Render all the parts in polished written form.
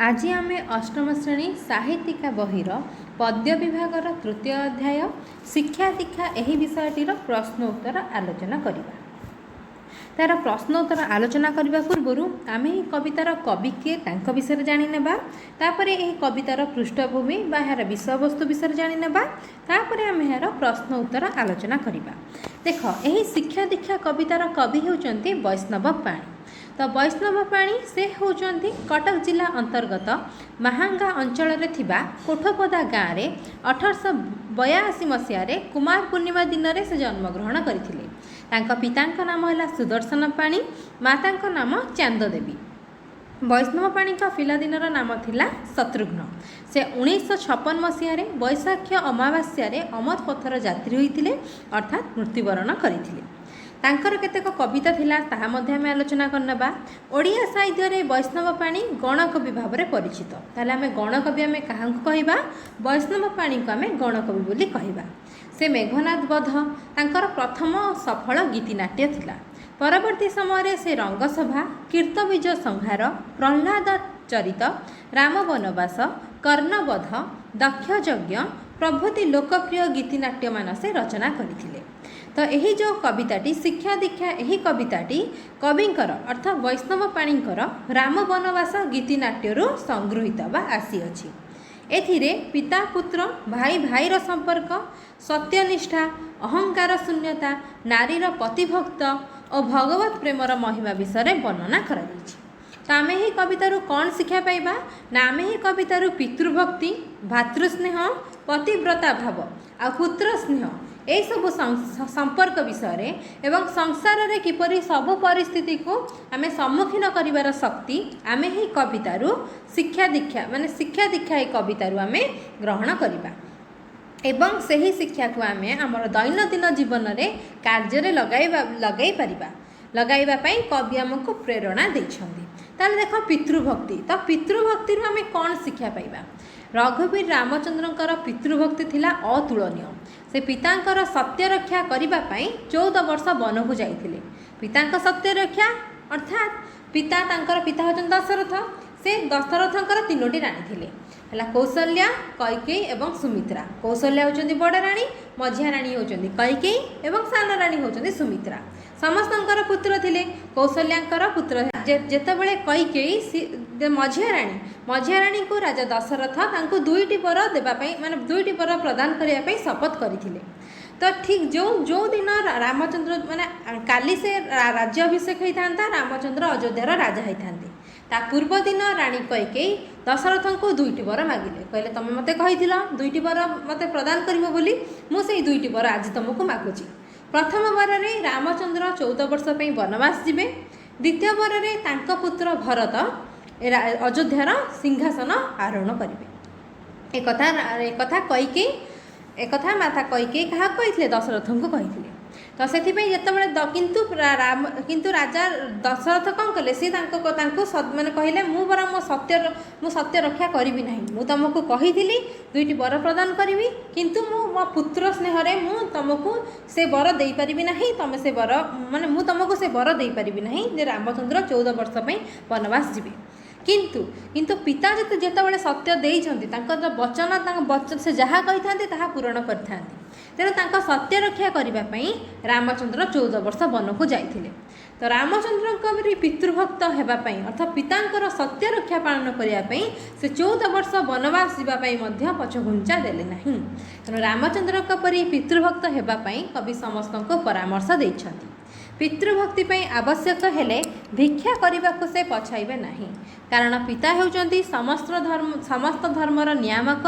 आज आम अष्टम श्रेणी साहित्यिका बहिर पद्य विभागर तृतीय अध्याय शिक्षा दीक्षा यही विषयटीर प्रश्न उत्तर आलोचना करवा। तार प्रश्न उत्तर आलोचना करने पूर्व आम ही कवितार कवि किए विषय जाणीने तापर यह कवितार पृष्ठभूमि यार विषय वस्तु विषय जाणीने तापर आम यार प्रश्न उत्तर आलोचना करवा। देख यही शिक्षा दीक्षा कवितार कवि होउचंती वैष्णव पाणी। तो वैष्णव पाणी से होउचंती कटक जिला अंतर्गत महांगा अंचल कोठपदा गाँव में 1882 मसीह कुमार पूर्णिमा दिन में से जन्मग्रहण करथिले। तांका पितांका नाम है सुदर्शन पाणी, माता नाम चांददेवी। वैष्णव पाणी का पिलादिनर नाम थिला शत्रुघ्न। से 1956 मसीह बैशाख अमावास्या अमर पथर यात्री होते अर्थात मृत्युवरण करथिले। तांकर केतेक कविता थिला ताहा मध्ये आमे आलोचना करनबा। ओडिया साहित्य रे वैष्णव पाणी गणकवि भाव में परिचित। ताले आमे गणकवि आमे काहांकु कहिबा, वैष्णव पाणी को आमे गणकवि बोली कहिबा। से मेघनाद वध तांकर प्रथम सफल गीतिनाट्य थिला। परवर्ती समय से रंगसभा, कीर्तबीज संहार, प्रह्लाद चरित, राम वनवास, कर्णवध, दक्षयज्ञ प्रभृति लोकप्रिय गीतिनाट्य मान से रचना करथिले। तो यही जो कविताटी शिक्षा दीक्षा यही कविताटी कविंकर अर्थात वैष्णव पाणीकर राम वनवास गीतिनाट्यरू संगृहीत बा आसी अछि। एथिरे पिता पुत्र भाई भाईर संपर्क, सत्यनिष्ठा, अहंकार शून्यता, नारीर पतिभक्त और भगवत प्रेमर महिमा विषय वर्णना करा जायछि। तो आमे ही कवितारू कौन शिक्षा पाइबा ना आमे ही कवितारू पितृभक्ति, भातृस्नेह, पतिव्रता भाव आ पुत्र स्नेह यही सब संपर्क विषय एवं संसार रे किपरि सब परिस्थिति को आमे सम्मुखीन करिवार शक्ति आमे ही कवितारू शिक्षा दीक्षा माने शिक्षा दीक्षा ही कवितारू आमे ग्रहण करिबा एवं सही शिक्षा को आमे हमर दैनंदिन जीवन रे कार्य रे लगाइबा पई कवि हमको प्रेरणा दैछंदी। ताले देखो पितृभक्ति, तो पितृभक्ति रू आमे कौन शिक्षा पाइबा। रघुवीर रामचंद्रंकर पितृभक्ति थिला अतुलनीय। से पितांकर सत्य रक्षा करने 14 वर्ष वन को जाइथिले। पितांक सत्य रक्षा अर्थात पिता होचन दशरथ। से दशरथंकर 3टी राणी थिले हला कौशल्या, कैकेयी एवं सुमित्रा। कौशल्या होचंदी बड़ राणी, मझिया राणी होचंदी कैकेयी एवं सान राणी होचंदी सुमित्रा। समस्तंकर पुत्र थिले। कौशल्यांकर पुत्र जेतेबेले कैकेयी मझिया राणी को राजा दशरथ तांको 2टी वर देबा पई माने 2टी वर प्रदान करिया पई शपथ करथिले। तो ठीक जो दिन रामचंद्र माने काली से राज्याभिषेक होता रामचंद्र अयोध्यार राजा होते ता पूर्व दिन राणी कैकेयी दशरथ को 2टी वर मागिले। कहले तुम मते कहिथिला 2टी वर मते प्रदान करिवो बोली, मु सेई 2टी वर आज तुमको मागुची। प्रथम वर रे रामचंद्र 14 वर्ष पई वनवास जिबे। द्वितीय वर रे तांका पुत्र भरत अयोध्यार सिंहासन आरोहण करिवे। एक कथा माता कैकेयी क्या कही दशरथ को कही। तो से किंतु राजा दशरथ कौन कले सी मैंने कहले मु सत्य रक्षा करी ना, मु तुमको कही 2टी वर प्रदान करी किंतु मो पुत्र स्नेह मु तुमको से वर दे पारिबी नहीं। तुम से वर माने मु तुमको से वर दे पारिबी नहीं जे रामचंद्र 14 वर्ष वनवास जीवे। किंतु पिता जितेबाला सत्य देइछंती वचन से जहाँ कही था पूरण करते तेणु सत्य रक्षा करने रामचंद्र 14 वर्ष वन को जाइथिले। तो रामचंद्र पितृभक्त होगापी अर्थात पितांकर सत्य रक्षा पालन करने से 14 वर्ष वनवास जावाई पछघुंचा देले नहीं। तेणु रामचंद्र परी पितृभक्त होगापी कवि समस्त को परामर्श देइछंती। पितृभक्ति आवश्यक हेले भिक्षा करने को से पछाइबे नहीं, कारण पिता होउचंती समस्त धर्मर नियामक।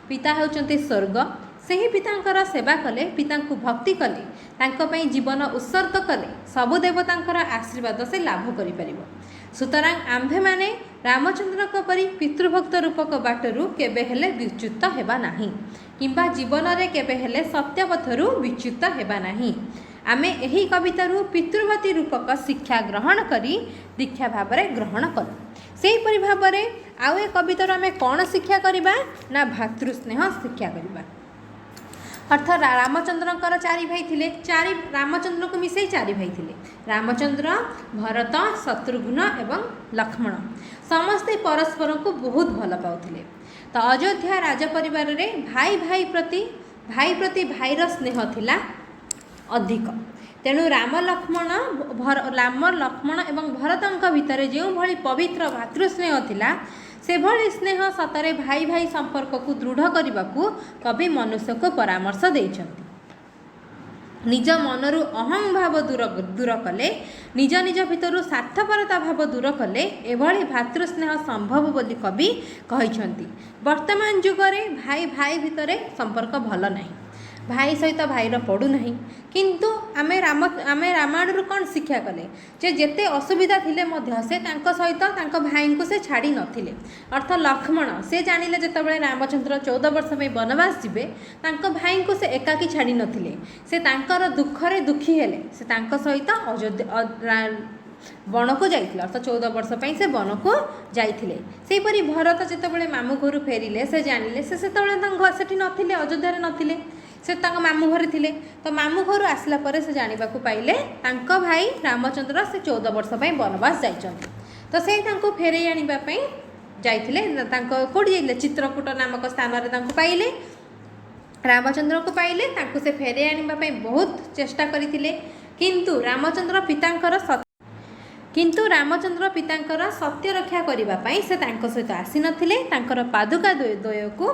पिता होउचंती स्वर्ग। सही पितांकर सेवा कले, पिता को भक्ति कले, तांको पई जीवन उत्सर्ग कले सबु देवतांकर आशीर्वाद से लाभ करि परिबो। सुतरां आंभे माने रामचंद्र परी पितृभक्त रूपक बाटरू केबे हेले विच्युत हेबा नाही किंबा जीवन रे केबे हेले सत्य पथरू विच्युत हेबा नाही। आमे एही कवितारू पितृभक्ति रूपक शिक्षा ग्रहण करी दीक्षा भाव में ग्रहण करूँ। से भाव में आउ ए कवितारू आमे कौन शिक्षा करिबा ना भातृस्नेह शिक्षा करिबा। अर्थात रामचंद्रंकर चारि भाई थिले, चारि रामचंद्र को मिसई चारि भाई थिले, रामचंद्र, भरत, शत्रुघ्न एवं लक्ष्मण समस्ते परस्पर को बहुत भल पाउथिले। तो अयोध्या राज परिवार रे भाई प्रति भाईर स्नेह थिला अधिक। तेणु राम लक्ष्मण एवं भरतंक भितर जो भली पवित्र भातृस्नेह थिला से भली स्नेह सतरे भाई भाई संपर्क को दृढ़ करने को कवि मनुष्य को परामर्श देइछन्ति। निज मनरु अहं भाव दूर कले, निज निज भितर स्वार्थपरता भाव दूर कले एभली भातृस्नेह संभव बोली कवि कहिछन्ति। वर्तमान जुगरे भाई भाई भितर संपर्क भल नहीं, भाई सहित भाईर पड़ू नहीं, किंतु आमे रामायण कौन शिक्षा कले जे जेते असुविधा थिले मध्य से तांको सहित तांको भाई को से छाड़ी नथिले। अर्थ लक्ष्मण से जानिले जेतेबेले रामचंद्र 14 वर्ष में वनवास जिबे तांको भाई को से एकाकी छाड़ी नथिले, से तांकर दुखरे दुखी हेले, से तांको सहित अयोध्या वन को जाइथिले। अर्थ 14 वर्ष पई से वन को जाइथिले। सेहीपरि भरत जेतेबेले मामू घर फेरिले से जानिले से सेतेबेले तांको घर सेठी नथिले, अयोध्या नथिले, से तांको मामू घर थिले। तो मामू घर आसला परे से जानिबा को पाइले तांको भाई रामचंद्र से 14 वर्ष पई वनवास जाइछन्ति। तो से तांको फेरै आनिबा पई जाइथिले, तांको कोडी जाइले चित्रकूट नामक स्थान रे तांको पाइले, रामचंद्र को पाइले, तांको से फेरै आनिबा पई बहुत चेष्टा करिथिले, किंतु रामचंद्र पितांकर सत्य रक्षा करिबा पई से तांको सहित आसी नथिले। तांकर पादुका द्वय को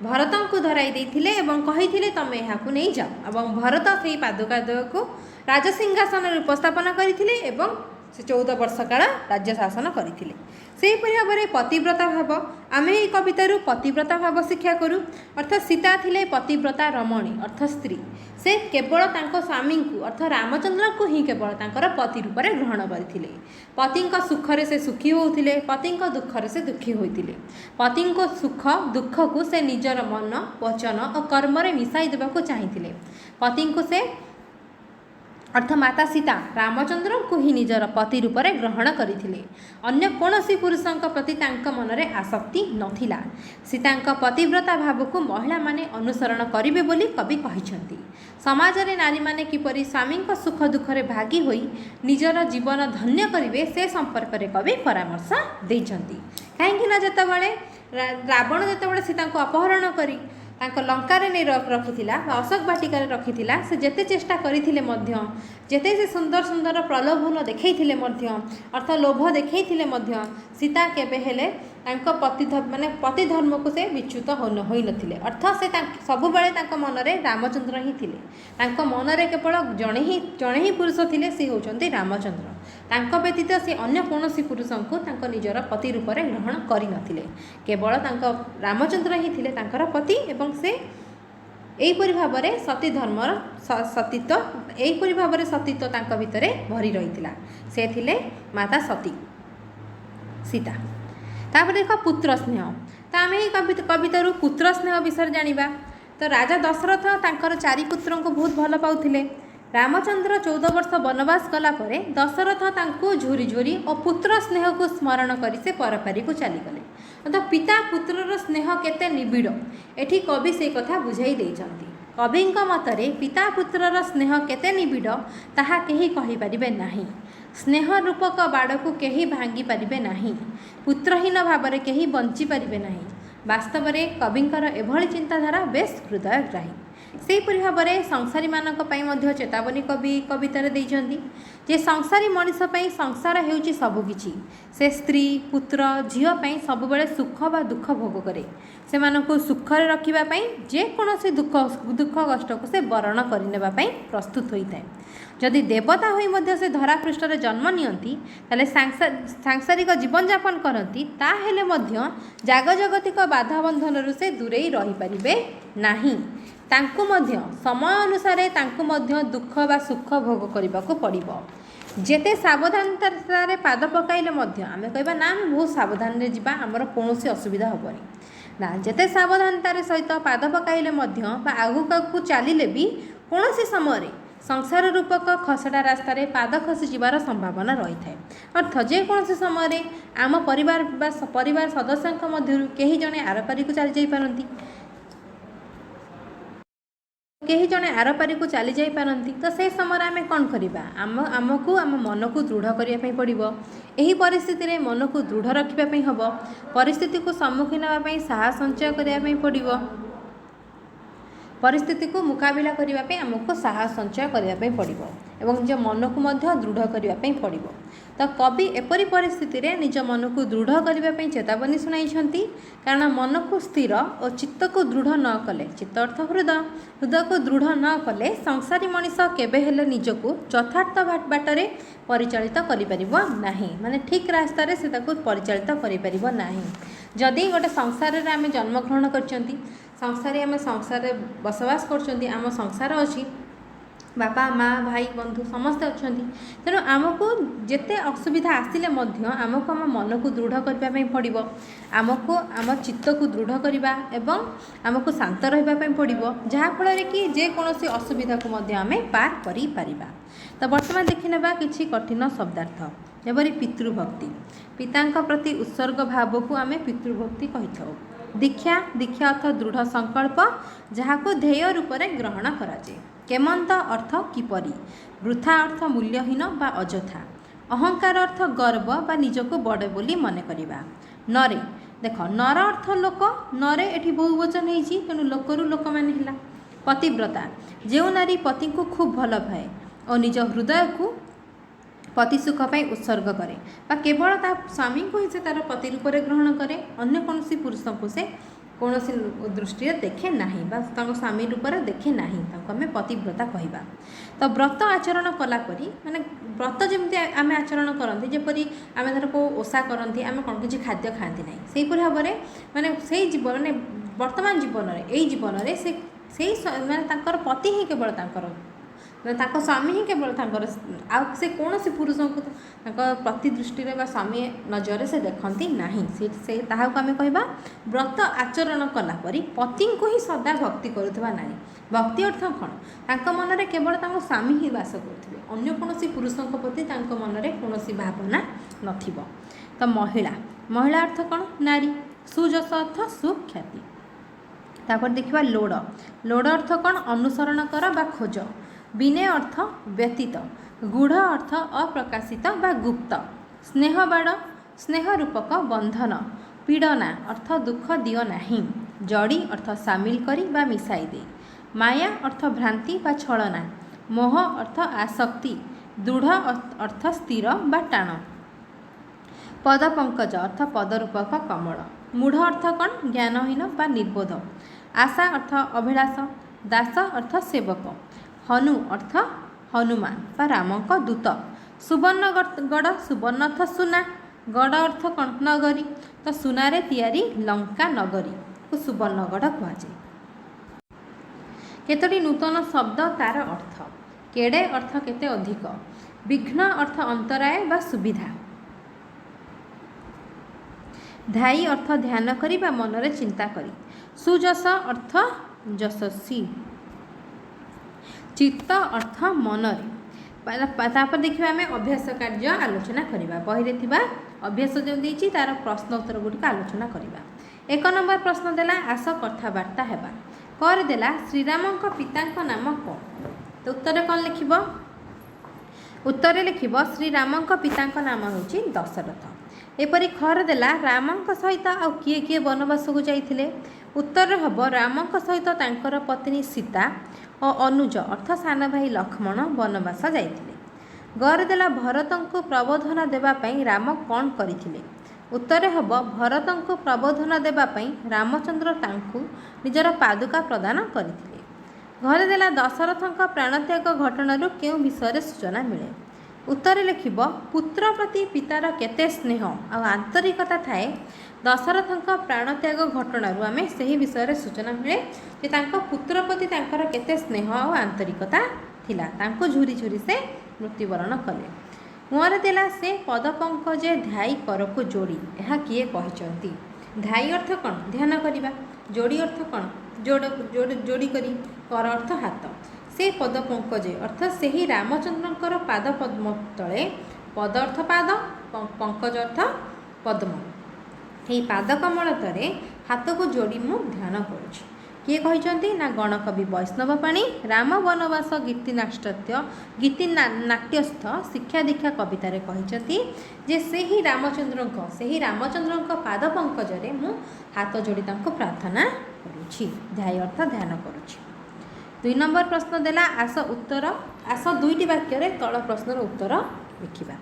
भरत को धराई देथिले एवं कहिथिले तमे एहाकु नै जाओ, एवं भरत सेही पादुका द्वय को राजसिंहासन रे उपस्थापन करिथिले एवं से 14 वर्ष काल राज्य शासन करथिले। सेहीपरि भाବରେ पतिव्रता भाव आमे एही कवितारू पतिव्रता भाव शिक्षा करूँ। अर्थात सीता थिले पतिव्रता रमणी अर्थ स्त्री, से केवल तांको स्वामी को अर्थ रामचंद्र को ही केवल तांकर पति रूप में ग्रहण करथिले। पतिंक सुखरे से सुखी होउथिले, पतिंक दुखरे से दुखी होइथिले। पतिंक सुख दुख को से निजर मन वचन और कर्म रे मिसाई देबाको चाहिथिले। पतिंक से अर्थ माता सीता रामचंद्र को ही निजर पति रूप में ग्रहण करथिले। अन्य कौनसी पुरुषों प्रति तांका मनरे आसक्ति नथिला। सीतांक पतिव्रता भाव को महिला माने अनुसरण करिवे बोली कवि कहिछन्ति। समाज रे नारी माने किपरि स्वामी सुख दुखरे भागी होई निजर जीवन धन्य करिवे से संपर्क रे कवि परामर्श देइछन्ति। काहेकि ना जेतेबेले रावण जेतेबेले सीता को अपहरण करी तांको लंकारे नहीं रखिथिला, अशोक बाटिकार रखिथिला, से जेते चेष्टा करिथिले मध्य, जेते से सुंदर सुंदर प्रलोभन देखैथिले मध्य अर्थ लोभ देखैथिले मध्य सीता केबे हेले तांको पति धर्म को से विच्युत होई नथिले। अर्थ से सबु बेले तांको मनरे रामचंद्र ही थिले। तांको मनरे केवल जणे ही पुरुष थिले, से होचंती रामचंद्र। तांको व्यतीत से अन्य कौनसी पुरुषों को तांको निजर पति रूप में ग्रहण करि नथिले। केवल तांको रामचंद्र ही थिले तांकर पति एवं से एहीपरि भाବରେ सती धर्मर सतीत्व एहीपरि भाବରେ सतीत्व तांको भितरे भरी रहिथिला। से थिले माता सती सीता। तापर देख पुत्र स्नेह, तो आम यही कवितारू पुत्र स्नेह विषय जानिबा। तो राजा दशरथ तांकर 4 पुत्रों को बहुत भल पाउथिले। रामचंद्र 14 वर्ष वनवास गला परे दशरथ तांको झुरी झुरी और पुत्र स्नेह को स्मरण करी से परपारी को चलीगले। तो पिता पुत्रर स्नेह केते निबिड़ एठी कवि से कथा बुझाई देइछन्ति। कविंक मतरे पिता पुत्रर स्नेह केते निबिड़ ताहा केही कहि परिबे नाही। स्नेह रूपक बाड़ को केही भांगी परिबे नाही। पुत्रहीन भावरे केही बंची परिबे नाही। वास्तव में कविंकर एभली चिंताधारा बेस हृदयग्राही। सेहीपरि भाବରେ संसारी मानक पई मध्य चेतावनी कवि कवितारे देइछन्ति जे संसारी मनीष पई संसार हेउची सबुकिछि। से स्त्री पुत्र झियो पई सब बेले सुख बा दुख भोग करे। से मानको सुखरे रखिबा पई जे कोनोसी दुख कष्ट को से वरण करिनेबा पई प्रस्तुत होइଥାଏ। जदि देवता होई मध्य से धरा पृष्ठ रे जन्म नियंती ताले सांसारिक जीवन यापन करती ताहेले मध्य जाग जगतिक बाधा बंधन रु से दूरेई रही परिबे नाही। तांकु मध्य समय अनुसार तांकु मध्य दुख बा सुख भोग करने को पड़ो। जेते सावधानतार पाद पकाइले मध्य आमे कहबा ना आमे बहुत सावधान रे जिबा हमर कोनोसी असुविधा होबनी ना। जेते सावधानतार सहित पाद पकाइले मध्य बा आगु चलिले भी कोनोसी समय संसार रूपक खसड़ा रास्ता रे पाद खसी जीवार संभावना रही है। अर्थ जेकोसी समय आम परिवार सदस्यों मध्य कहीं जड़े आरपारी को चली जाई पारंती। कहीं जड़े आर पारी को चली जापारती तो से समय आम कौन करवा आमको आम मन को दृढ़ करने पड़ो। यही परिस्थिति में मन को दृढ़ रखापी हम परिस्थिति को सम्मुखीन होगापी साहस संचय करने पड़ो। परिस्थिति को मुकाबला करने आमको साहस संचय करने पड़ो एवं निज मन को दृढ़ करने पड़ो। तो कवि एपरी परिस्थिति रे निज मन को दृढ़ करने चेतावनी शुणाई कारण मन को स्थिर और चित्त को दृढ़ न कले चित्त अर्थ हृदय हृदय को दृढ़ न कले संसारी मनीष केबे हेले निजको यथार्थ बाटरे परिचालित करिपरिबो नाही माने ठीक रास्ता रे से ताको परिचालित करिपरिबो नाही। जदि गोटे संसार रे आमे जन्मग्रहण करचंती संसार आम संसार बसवास कर आम संसार अच्छी बापा माँ भाई बंधु समस्ते अच्छा तेणु आमको जिते असुविधा आसिले आमको आम मन को दृढ़ करने पड़ो आमको आम चित्त को दृढ़ करवा एवं आमको शांत रही पड़ो जहाँफल कि जेकोसी असुविधा को आम पार कर। तो बर्तमान देखने किसी कठिन शब्दार्थ जपरी पितृभक्ति पिता प्रति उत्सर्ग भाव को आम पितृभक्ति कही था। दीक्षा दीक्षा अर्थ दृढ़ संकल्प जहाँ को ध्येय रूप से ग्रहण कराए। केमंत अर्थ किपरि वृथा अर्थ मूल्यहीन बा अजथा अहंकार अर्थ गर्व बा निजको बड़े बोली मन करिबा। नरे देख नर अर्थ लोक नरे एठी बहुवचन होइछि तेणु लोकरु लोक माने हिला। पतिव्रता जो नारी पति को खूब भल पाए और निज हृदय को पति सुख पाई उत्सर्ग करे बा केवल ता स्वामी को ही से तार पति रूप से ग्रहण करे अन्य कौन पुरुष को से कौन दृष्टि देखे ना स्वामी रूप से देखे ना आम पतिव्रता कहवा। तो व्रत आचरण कलापरी माने व्रत जमी आम आचरण करती जपरी आम धर को ओषा करती आम कौन किसी खाद्य खाती ना से भाव में माने से जीवन माने वर्तमान जीवन में यही जीवन में से माने पति ही केवल स्वामी ही केवल से कौन पुरुष को प्रति दृष्टि स्वामी नजर से देखती ना से आम कहवा व्रत आचरण कलापरी पति को ही सदा भक्ति करुवा नारी। भक्ति अर्थ कौन मन में केवल स्वामी ही बास करुवे अन्य कौन पुरुष प्रति मन में कौन भावना नथिबो। तो महिला महिला अर्थ कौन नारी सुजस अर्थ सुख्याति। तापर देखिबा लोड लोड अर्थ कौन अनुसरण कर बा खोज। विनय अर्थ व्यतीत गूढ़ अर्थ अप्रकाशित बा गुप्त। स्नेह बाड़ स्नेह रूपक बंधन। पीड़ना अर्थ दुख दियो नाही। जड़ी अर्थ सामिल करी बा मिसाई दे। माया अर्थ भ्रांति बा छलना। मोह अर्थ आसक्ति। दृढ़ अर्थ स्थिर बा टाण। पदपंकज अर्थ पदरूपक कमल। मूढ़ अर्थ कौन ज्ञानहीन बा निर्बोध। आशा अर्थ अभिलाष। दास अर्थ सेवक। हनु अर्थ हनुमान बा रामक दूत। सुवर्णगढ़ सुवर्ण अर्थ सुना। गढ़ अर्थ कौन नगरी। तो सुनारे तैयारी लंका नगरी को सुवर्णगढ़ कहुए। केतोटी नूतन शब्द तार अर्थ। केड़े अर्थ केते अधिक। विघ्न अर्थ अंतराय बा सुविधा। ध्यायी अर्थ ध्यान करी बा मनरे चिंता करी। सुजस अर्थ यशस्वी। चित्त अर्थ मनरे। देखिए आम अभ्यास कार्य आलोचना करवा बही थी अभ्यास जो देती तार प्रश्न उत्तर गुड़िक आलोचना करवा। 1 नंबर प्रश्न देला आस कथबार्ता हेबा करदेला श्रीराम पिता नाम कौन। तो उत्तर कौन लिख उत्तर लिख श्रीराम पिता नाम हूँ दशरथ। एपरी खर देला राम सहित आउ किए किए वनवास को जाइए। उत्तर हम राम सहित तांकर पत्नी सीता और अनुज अर्थ सान भाई लक्ष्मण वनवास जाइए। गरदेला भरत को प्रबोधन देवाई राम कौन करथिले। उत्तर हम भरत को प्रबोधन देवाई रामचंद्र तांकु निजर पादुका प्रदान करथिले। घरदेला दशरथ प्राणत्याग घटना क्यों विषय सूचना मिले। उत्तर लिख पुत्र प्रति पितार केते स्नेह आ आंतरिकता थाए दशरथ प्राणत्याग घटना आम से विषय सूचना मिले कि पुत्र प्रति केते स्नेह और आंतरिकता थिला तांको झुरी झुरी से मृत्युवरण कले। मुहर देला से पदपंकजे ध्याई कर को जोड़ी यह किए कहते। ध्याई अर्थ कौन ध्यान करवा। जोड़ी अर्थ कौन जोड़ी करी। कर अर्थ हाथ। से पदपंकजे अर्थ से ही रामचंद्रंकर पाद पद्म तले पद अर्थ पाद पंकज अर्थ पद्म। यही पाद कमल तले हाथ को जोड़ी मु ध्यान करुछि। किए कहते ना गणकवि वैष्णव पाणी राम वनवास गीतिनाट्यस्थ शिक्षा दीक्षा कवितार कहते जे से ही रामचंद्र पाद पंकजरे मु हाथ जोड़ी प्रार्थना करुछि ध्याय अर्थ ध्यान करुछि। 2 नंबर प्रश्न देला आस दुईटी वाक्य तल प्रश्नर उत्तर लिखिबा।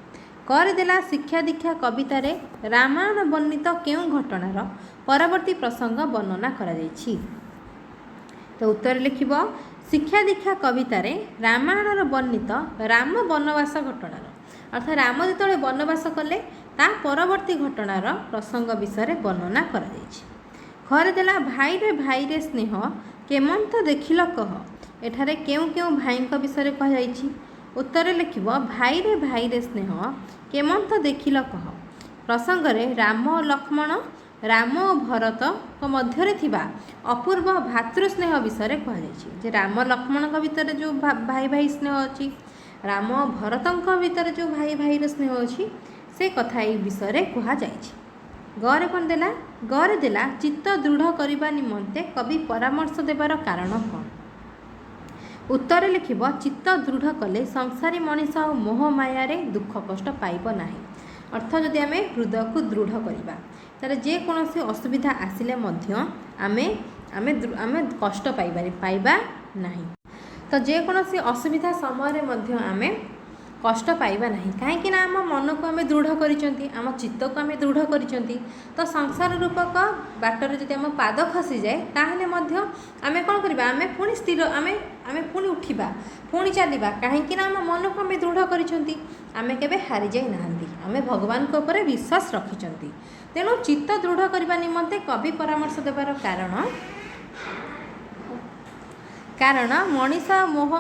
करदेला शिक्षा दीक्षा कवितार रामायण वर्णित केउं घटनार परवर्ती प्रसंग वर्णना करा जायछि। तो उत्तर लिखिब शिक्षा दीक्षा कवितार रामायण वर्णित राम वनवास घटनार अर्थात राम जो वनवास कले ता परवर्ती घटनार प्रसंग विषय वर्णना करा जायछि। करदेला भाई रे स्नेह केमंत देखिल कह एठारे केउं केउं भाई विषय कह जायछि। उत्तर लिखिब भाई रे स्नेह केमंत देखिल कह प्रसंग रे राम लक्ष्मण राम और भरत मध्य अपूर्व भातृस्नेह विषय कह जायछि। राम लक्ष्मण भितर जो भाई भाई स्नेह अच्छी राम भरत भितर जो भाई भाई स्नेह अच्छी से कथा ये विषय कह जायछि। गरे कौन देला गरे देला चित्त दृढ़ करने निमंते कवि परामर्श देवार कारण कौन। उत्तर लिखिब चित्त दृढ़ कले संसारी मनीष और मोह माया दुख कष्ट पाइब नाही। अर्थ जदि आम हृदय को दृढ़ करवा तार जेकोसी असुविधा आसिले आमे कष्ट पाइबा नाही। तो जेकोसी असुविधा समय आमे कष्ट पाइबा नहीं कहीं आम मन को आम दृढ़ करिसेंती आम चित्त को आम दृढ़ करिसेंती। तो संसार रूपक बाटर जदि आम पाद खसी जाए ताहले मध्य आमे कौन करबा आमे पुणी स्थिर आमे पुणी उठिबा पुणी चलिबा कहीं आम मन को आम दृढ़ करिसेंती आमे केबे हारि जाई नाहंती आमे भगवान को ऊपर विश्वास रखिसेंती। तेणु चित्त दृढ़ करने निमंते कवि परामर्श देवार कारण मनीष मोह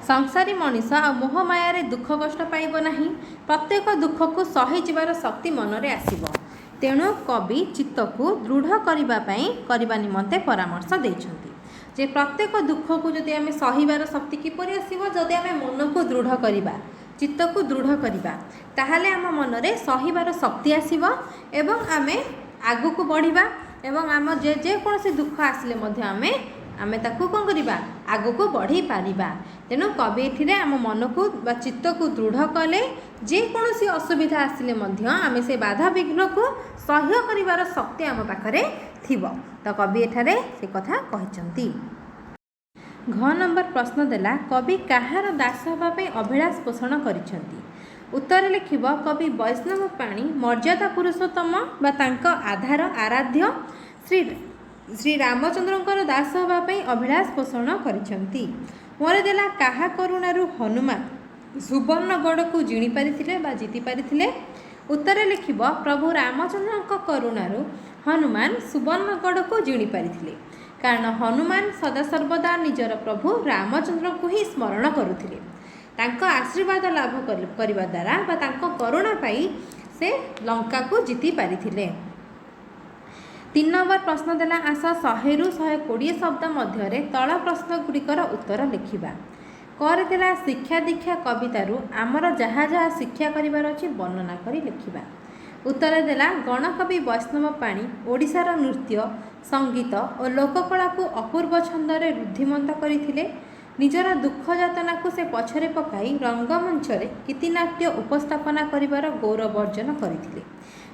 संसारी मनीष आ मोह माया दुख कष्ट पाइब नाही प्रत्येक दुख को सही जीवार शक्ति मन में आसीब। तेणु कवि चित्त को दृढ़ करने निमंते परामर्श देइछन्ति जे प्रत्येक दुख को जदि आम सहीबार शक्ति किपरि आसीब जदि आम मन को दृढ़ करवा चित्त को दृढ़ करवा ताहले आम मन में सहीबार शक्ति आसीब एवं आमे आगु को बढ़िबा एवं आम जेकोसी दुख आसिले मध्य आमे ताकू कौन करवा आगु को बढ़ी पारिबा। तेणु कवि एथिरे आम मन को बा चित्त को दृढ़ कले जेकोसी असुविधा आसिले मध्य आमे से बाधा विघ्न को सह्य करिवार शक्ति आम पाखरे थिबो। तो कवि एठारे से कथा कहिसंती। घ नंबर प्रश्न देला कवि कहार दास होबा पे अभिलाष पोषण करिसंती। उत्तर लिखिब कवि वैष्णव पाणी मर्यादा पुरुषोत्तम बा तांको आधार आराध्य श्री रामचंद्रंकर दास होगापी अभिलाष पोषण करिसंती। मोर देला काहा करुणारू हनुमान सुवर्णगढ़ को जिणी पारिथिले बा जीति पारिथिले। उत्तर लिखिब प्रभु रामचंद्रंक करुणारू हनुमान सुवर्णगढ़ को जिणी पारिथिले कारण हनुमान सदा सर्वदा निजर प्रभु रामचंद्र को ही स्मरण करुथिले तांको आशीर्वाद लाभ करने द्वारा बा तांको करुणा पाई से लंका को जीति पारिथिले। 3 नंबर प्रश्न देला आस 100 ରୁ 120 शब्द मध्य तल प्रश्न गुड़िकर उत्तर लिखिबा। करदेला शिक्षा दीक्षा कवितारू आमर जहाँ जहाँ शिक्षा करिवार अछि वर्णना करी लिखिबा। उत्तर देला गणकवि वैष्णव पाणी ओडिशार नृत्य संगीत और लोककला को अपूर्व छंदरे रुद्धिमंत करथिले। निजर दुख यातना को से पछरे पकाई रंगमंचरे गीतिनाट्य उपस्थापना करिवार गौरव अर्जन करथिले।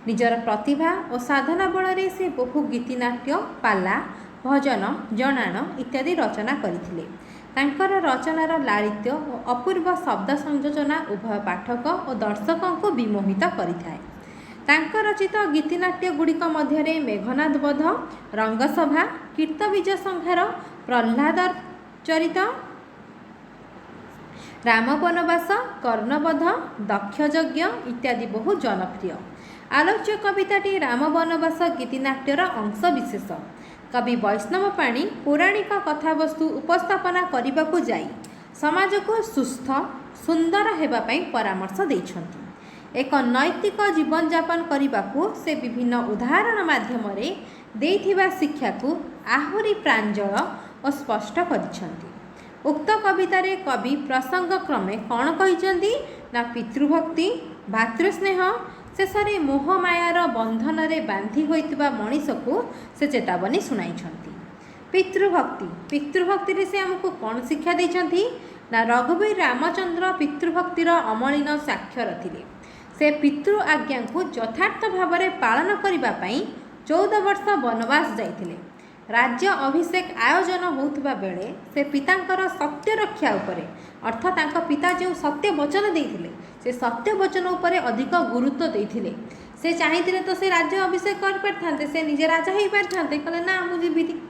निजर प्रतिभा और साधना बल से बहु गीतिनाट्य पाला भजन जनाण इत्यादि रचना करथिले। तांकर रचनार लालित्य और अपूर्व शब्द संयोजना उभय पाठक और दर्शकों को विमोहित करिथाए। तांकर रचित गीतिनाट्य गुड़िक मध्य मेघनाद वध रंगसभा कीर्तबीज संहार प्रह्लाद चरित राम वनवास कर्णवध दक्षयज्ञ इत्यादि बहु जनप्रिय। आलोच्य कविताटी राम वनवास गीतिनाट्यर अंश विशेष। कवि वैष्णव पाणी पौराणिक कथावस्तु उपस्थापना करने को जाई समाज को सुस्थ सुंदर हेबापई परामर्श देइछन्ति। एक नैतिक जीवन यापन करने को से विभिन्न उदाहरण माध्यम देइथिबा शिक्षा को आहुरी प्रांजल और स्पष्ट करिछन्ति। उक्त कवितारे कवि प्रसंग क्रमे कौन कहिछन्ति ना पितृभक्ति भातृस्नेह शेष में मोहमायार बंधन बांधि होइतिबा मनीष को से चेतावनी शुणाई। पितृभक्ति पितृभक्ति से आमको कौन शिक्षा देइछंती ना रघुवीर रामचंद्र पितृभक्तिर अमलिन साक्षर थिले। से पितृ आज्ञा को यथार्थ भाव में पालन करने 14 वर्ष वनवास जाइथिले। राज्य अभिषेक आयोजन होउथिबा बेले से पितांकर सत्य रक्षा उपरे अर्थात तांका पिता जो सत्य वचन देइथिले से सत्य वचन उपरे अधिक गुरुत्व देइथिले। से चाहिथिले तो से राज्य अभिषेक कर पारथांते, से निजे राजा होई पारथांते, कहले ना मु जीविति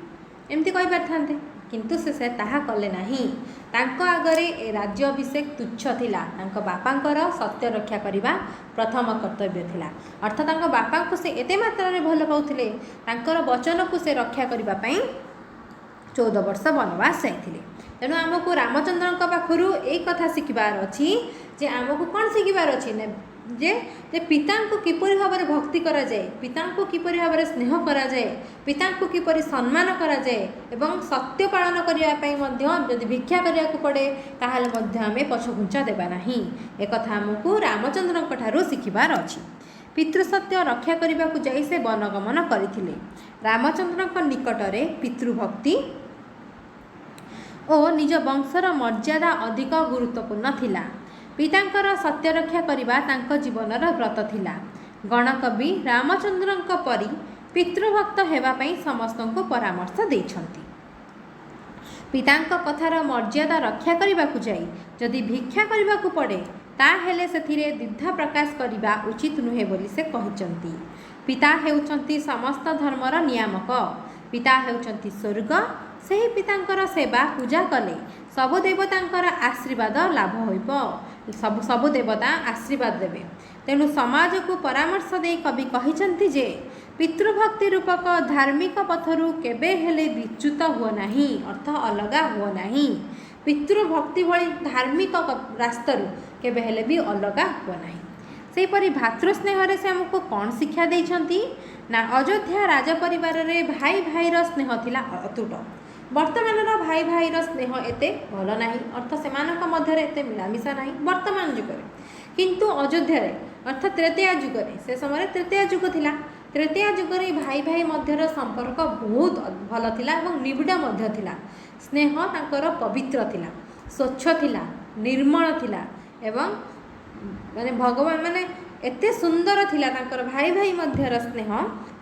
एमती कहि पारथांते, किंतु से ताहा कले नाही। तांको आगरे ए राज्य अभिषेक तुच्छ थिला। तांको बापांकर सत्य रक्षा करिबा प्रथम कर्तव्य थिला। अर्थात तांको बापा को से एते मात्रा रे भल पाउथिले, तांकर वचन को से रक्षा करिबा पई 14 वर्ष वनवास जाइथिले। तेणु आमको रामचंद्र पाखरु एक कथा शिखबार अच्छी जे आमको कौन शिखबार अच्छी ने जे पिता को किपरि भाव में भक्ति करा जाए, पिता को किपरि भाव में स्नेह करा जाए, पिता को किपरि सम्मान करा जाए एवं सत्य पालन करने यदि भिक्षा करने को पड़े ताहले आम पछघुंचा देवा नहीं। एक कथा आमको रामचंद्र ठारू शिखबार अच्छी। पितृसत्य रक्षा करने को जाई से वनगमन करथिले। रामचंद्र निकटरे पितृभक्ति और निज वंशर मर्यादा अधिक गुरुत्वपूर्ण थिला। पितांकर सत्य रक्षा करबा तांको जीवनर व्रत थिला। गणकवि रामचंद्रଙ୍କ परी पितृभक्त हेबा पई समस्तଙ୍କୁ परामर्श देइछंती। पितांक कथार मर्यादा रक्षा करबाकू जाई जदि भिक्षा करबाकू पड़े ताहेले सेथिरे द्विधा प्रकाश करबा उचित नुहे बोली से कहिचंती। पिता हेउचंती समस्त धर्मर नियामक। पिता हेउचंती स्वर्ग। सही पितांकर सेवा पूजा कले सबु देवतांकर आशीर्वाद लाभ होइब। सबु देवता आशीर्वाद देवे। तेणु समाज को परामर्श दे कवि कहिचंती जे पितृभक्ति रूपक धार्मिक पथरु केबे हेले विच्युत हुआ नहीं, अर्थ अलगा हुआ नहीं। पितृभक्ति भली धार्मिक रास्तारू केबे हेले भी अलगा हुआ नहीं। सेपरी भातृस्नेह से आमको कौन शिक्षा देइछंती ना अयोध्या राज परिवार रे भाई भाईर स्नेह थिला अतुट। वर्तमान भाई भाईर स्नेह एते भल नाही, अर्थ सेमानक मध्य एते मिलामिशा नाही वर्तमान जुग में। किंतु अयोध्या अर्थात तृतीया जुग में से समय तृतीया जुग थिला। तृतीया जुग में भाई भाई मध्यर संपर्क बहुत भल थिला एवं निबिड़ मध्य थिला। स्नेह तांकर पवित्र थिला, स्वच्छ थिला, निर्मल थिला एवं माने भगवान माने एते सुंदर थिला तांकर भाई भाई मध्यर स्नेह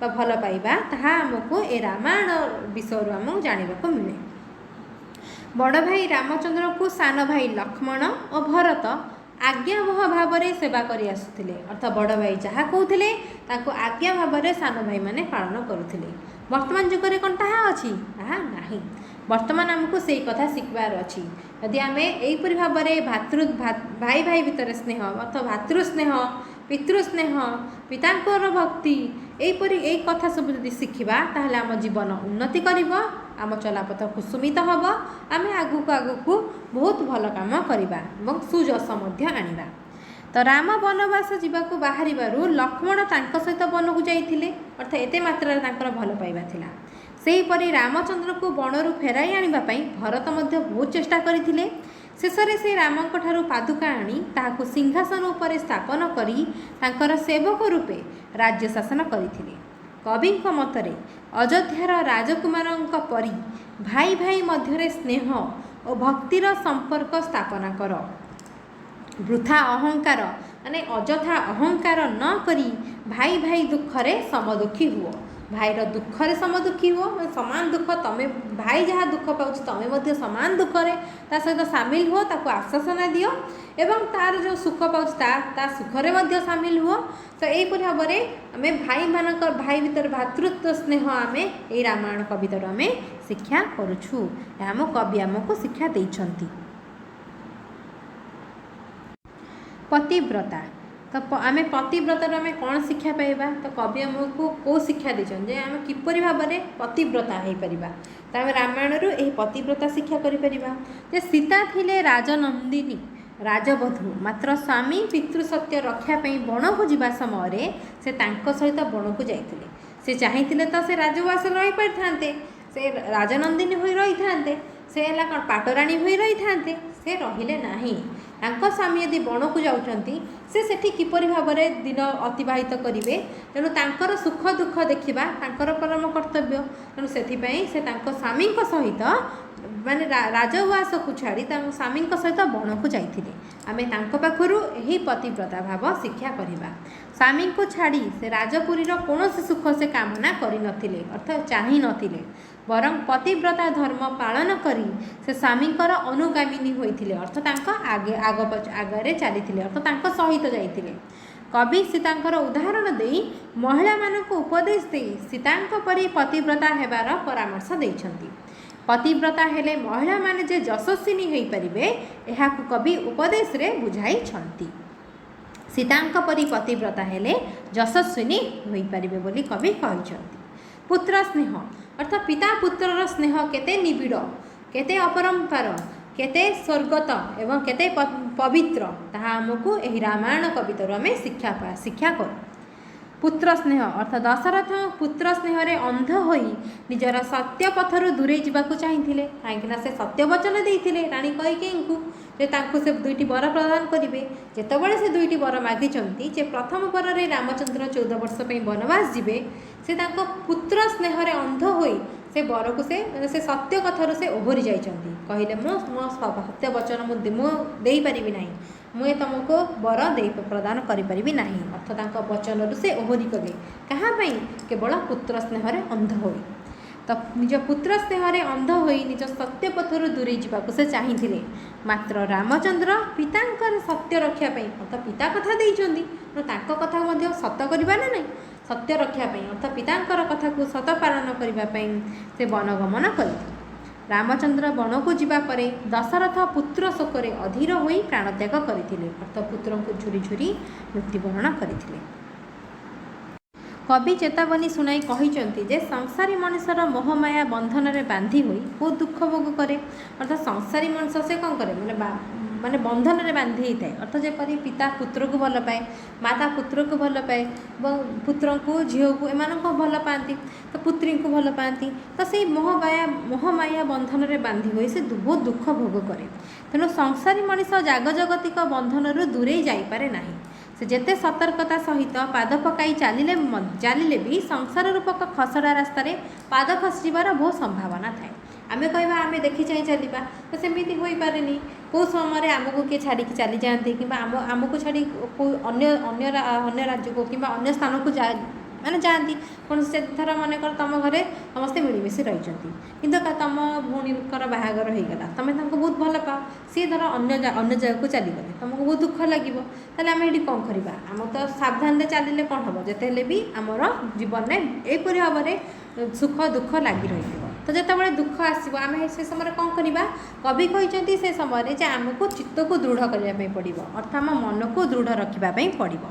बा भल पाइबा ताहा हमको ए रामायण विषय आमको जानिबा को मिले। बड़ भाई रामचंद्र को सान भाई लक्ष्मण और भरत आज्ञावह भाव में सेवा करि आसुथिले। अर्थात बड़ भाई जहाँ कहते ताको आज्ञा भाव में सान भाई माने पालन करुथिले। वर्तमान जुग में कौन ताहा अच्छी ताहा नाही। वर्तमान आमको से कथा शिखबार अच्छी। यदि आम यहीपरि भाव में भाई भाई भितर स्नेह अर्थात भातृस्नेह, पितृस्नेह, पितांकर भक्ति यहीपरि यही कथा सब यदि शिखा ताहले आम जीवन उन्नति करिब, आम चलापथ कुसुमित हम, आम आगुक आगुक बहुत भल काम करवा और सुजस आनिबा। तो राम वनवास जावाक बाहर लक्ष्मण तांको सहित वन को जाइथिले। अर्थात एते मात्रा तांकर भल पाइबा थिला। सेहीपरि रामचंद्र को वनरू फेराई आनिबा पई भरत मध्य बहुत चेष्टा करथिले। शेषरे से रामंक ठारू पादुका आनी ताहाकु सिंहासन उपरे स्थापन करी तांकर सेवक रूपे राज्य शासन करथिले। कविंक मतरे अयोध्यार राजकुमारंक परी भाई भाई मध्यरे स्नेह और भक्तिर संपर्क स्थापना कर। वृथा अहंकार माने अଯଥା अहंकार न करी भाई भाई दुखरे समदुखी हुओ। भाईर दुखरे समदुखी हुओ, समान दुख तमें भाई जहाँ दुख पाउछ तमें मध्य समान दुखरे ता सहित सामिल हुओ, ताको आश्वासन दियो एवं तार जो सुख पाउछ ता सुखरे मध्य सामिल हुओ। तो यहीपरि भाव में आम भाई मानक भाई भीतर भातृत्व स्नेह आम ये रामायण कवितार आम शिक्षा करुछु। आम कवि आमको शिक्षा देइछंती। पतिव्रता तो आम पतिव्रतार आम कौन शिक्षा पाइबा तो कवि आमको कौ शिक्षा देछन जे आम किपरि भाव में पतिव्रता हो पारिबा। तो आम रामायण यही पतिव्रता शिक्षा करिपरिबा जे सीता थिले राजनंदिनी राजबधू, मात्र स्वामी पितृसत्य रक्षा पाई बण को जीवा समय से तांको सहित बण को जाइथिले। से चाहिथिले तो से राजवास रही पारिथांते, से राजनंदिनी होई रही थांते, से हला कौन पाटराणी होई रही थांते, से रहिले नाही। तांको स्वामी यदि बण को जाउछंती से सेठी किपरि भाबरे दिन अतिबाहित करिवे तेणु तांकर सुख दुख देखिबा तांकर परम कर्तव्य। तेणु सेथिपई से तांको स्वामी सहित माने राजउवास को छाड़ी स्वामी सहित बन को जाइथिले। आमे तांको पाखरु एही पतिव्रता भाव शिक्षा करिबा। स्वामी को छाड़ी से राजपुरी कौन सुख से कामना करि नथिले अर्थात चाहि नथिले बरं पतिव्रता धर्म पालन करी से स्वामीकर अनुगामिनी होइथिले अर्थात तांको आगे आगरे चलीथिले अर्थात तांको सहित जाइथिले। कवि सीतांकर उदाहरण देई महिला मानक उपदेश देई सीतांक परि पतिव्रता हेबार परामर्श देइछंती। पतिव्रता हेले महिला माने जे यशस्विनी होई परिबे एहाकु कवि उपदेश रे बुझाई छंती। सीतांक परि पतिव्रता हेले यशस्विनी होई परिबे बोली कवि कहिछंती। पुत्र स्नेह अर्थात पिता पुत्रर स्नेह केते निबिड़ केते अपरंपार केते स्वर्गत एवं केते पवित्र ताहा हमकु एही रामायण कवितार आमे शिक्षा करू। पुत्र स्नेह अर्थात दशरथ पुत्र स्नेह रे अंध होई निजर सत्य पथरु दूरे जावाकू चाहिथिले काहेकि से सत्य वचन देइथिले रानी कैकेयींकु जे तांकु से दुईटी वर प्रदान करिवे। जेतेबेले से दुईटी वर मागिचंती जे प्रथम वर रे रामचंद्र 14 वर्ष पई वनवास जिवे से तांको पुत्र स्नेह रे अंध होई से वर को से सत्य कथार से ओहरी जाइचंती कहले मो सत्य वचन मु देई परिबि नाही मुझे तुमको वर दे प्रदान करि नाही अर्थात वचन से ओहरी गले कहाँ केवल पुत्र स्नेह अंध होई। तो निज पुत्र स्नेह अंध होई निज सत्य पथरु दूरे जावाक से चाहिए मात्र रामचंद्र पितांकर सत्य रक्षापी अर्थात पिता कथा देइचंदी कथा सत करवा ना नहीं सत्य रक्षापी अर्थात पितांकर कथा को सत पालन करने से वनगमन करते। रामचंद्र वन को जीवा परे दशरथ पुत्र शोकरे अधीर होई प्राणत्याग करथिले अर्थात पुत्र को झुरी झुरी मृत्युवरण करथिले। कवि चेतावनी शुणाई कहिचंती जे संसारी मनुष्यर मोहमाया बंधन रे बांधी होई बहुत दुख भोग करे अर्थात संसारी मनुष्य से कौन करे माने बंधन रे बांधी थाए अर्थात जेपरी पिता पुत्र को भल पाए माता पुत्र को भल पाए पुत्र को झील को एम भल पाती तो पुत्री को भल पाती तो से मोहमाया बंधन रे बांधी हुई से बहुत दुख भोग करे। तेणु संसारी मनीष जाग जगतिक बंधन दूरे जापे ना से जेते सतर्कता सहित पाद पकाई चलिले भी संसार रूपक खसड़ा रास्तार पाद खसीबार बहुत संभावना थाए। आमे कहवा आमे देखी चाहे चलवा तो सेमती हो पारे कौ समय आमको किए छाड़ी चली जाती कि आमको छाड़ी अन्य राज्य को कि अन्य स्थान को माने जाती कौन से थर मन कर तुम घरे समस्ते मिलमिशी रही कि तुम भौणीकर बाहागर हो गला तुम बहुत भल पाओ सी धर अन्य जगह को चलीगले तुमको बहुत दुख लगे ताले आम ये कौन करवा आम तो सावधान से चलिए कौन हम जिते भी आमर जीवन में यहपरी भाव में सुख दुख लगी रही तो जितेबाला दुख आसो आम से समय कौन करवा कवि कहते से समय आमको चित्त को दृढ़ करने पड़ो अर्थात आम मन को दृढ़ रखापी पड़ो।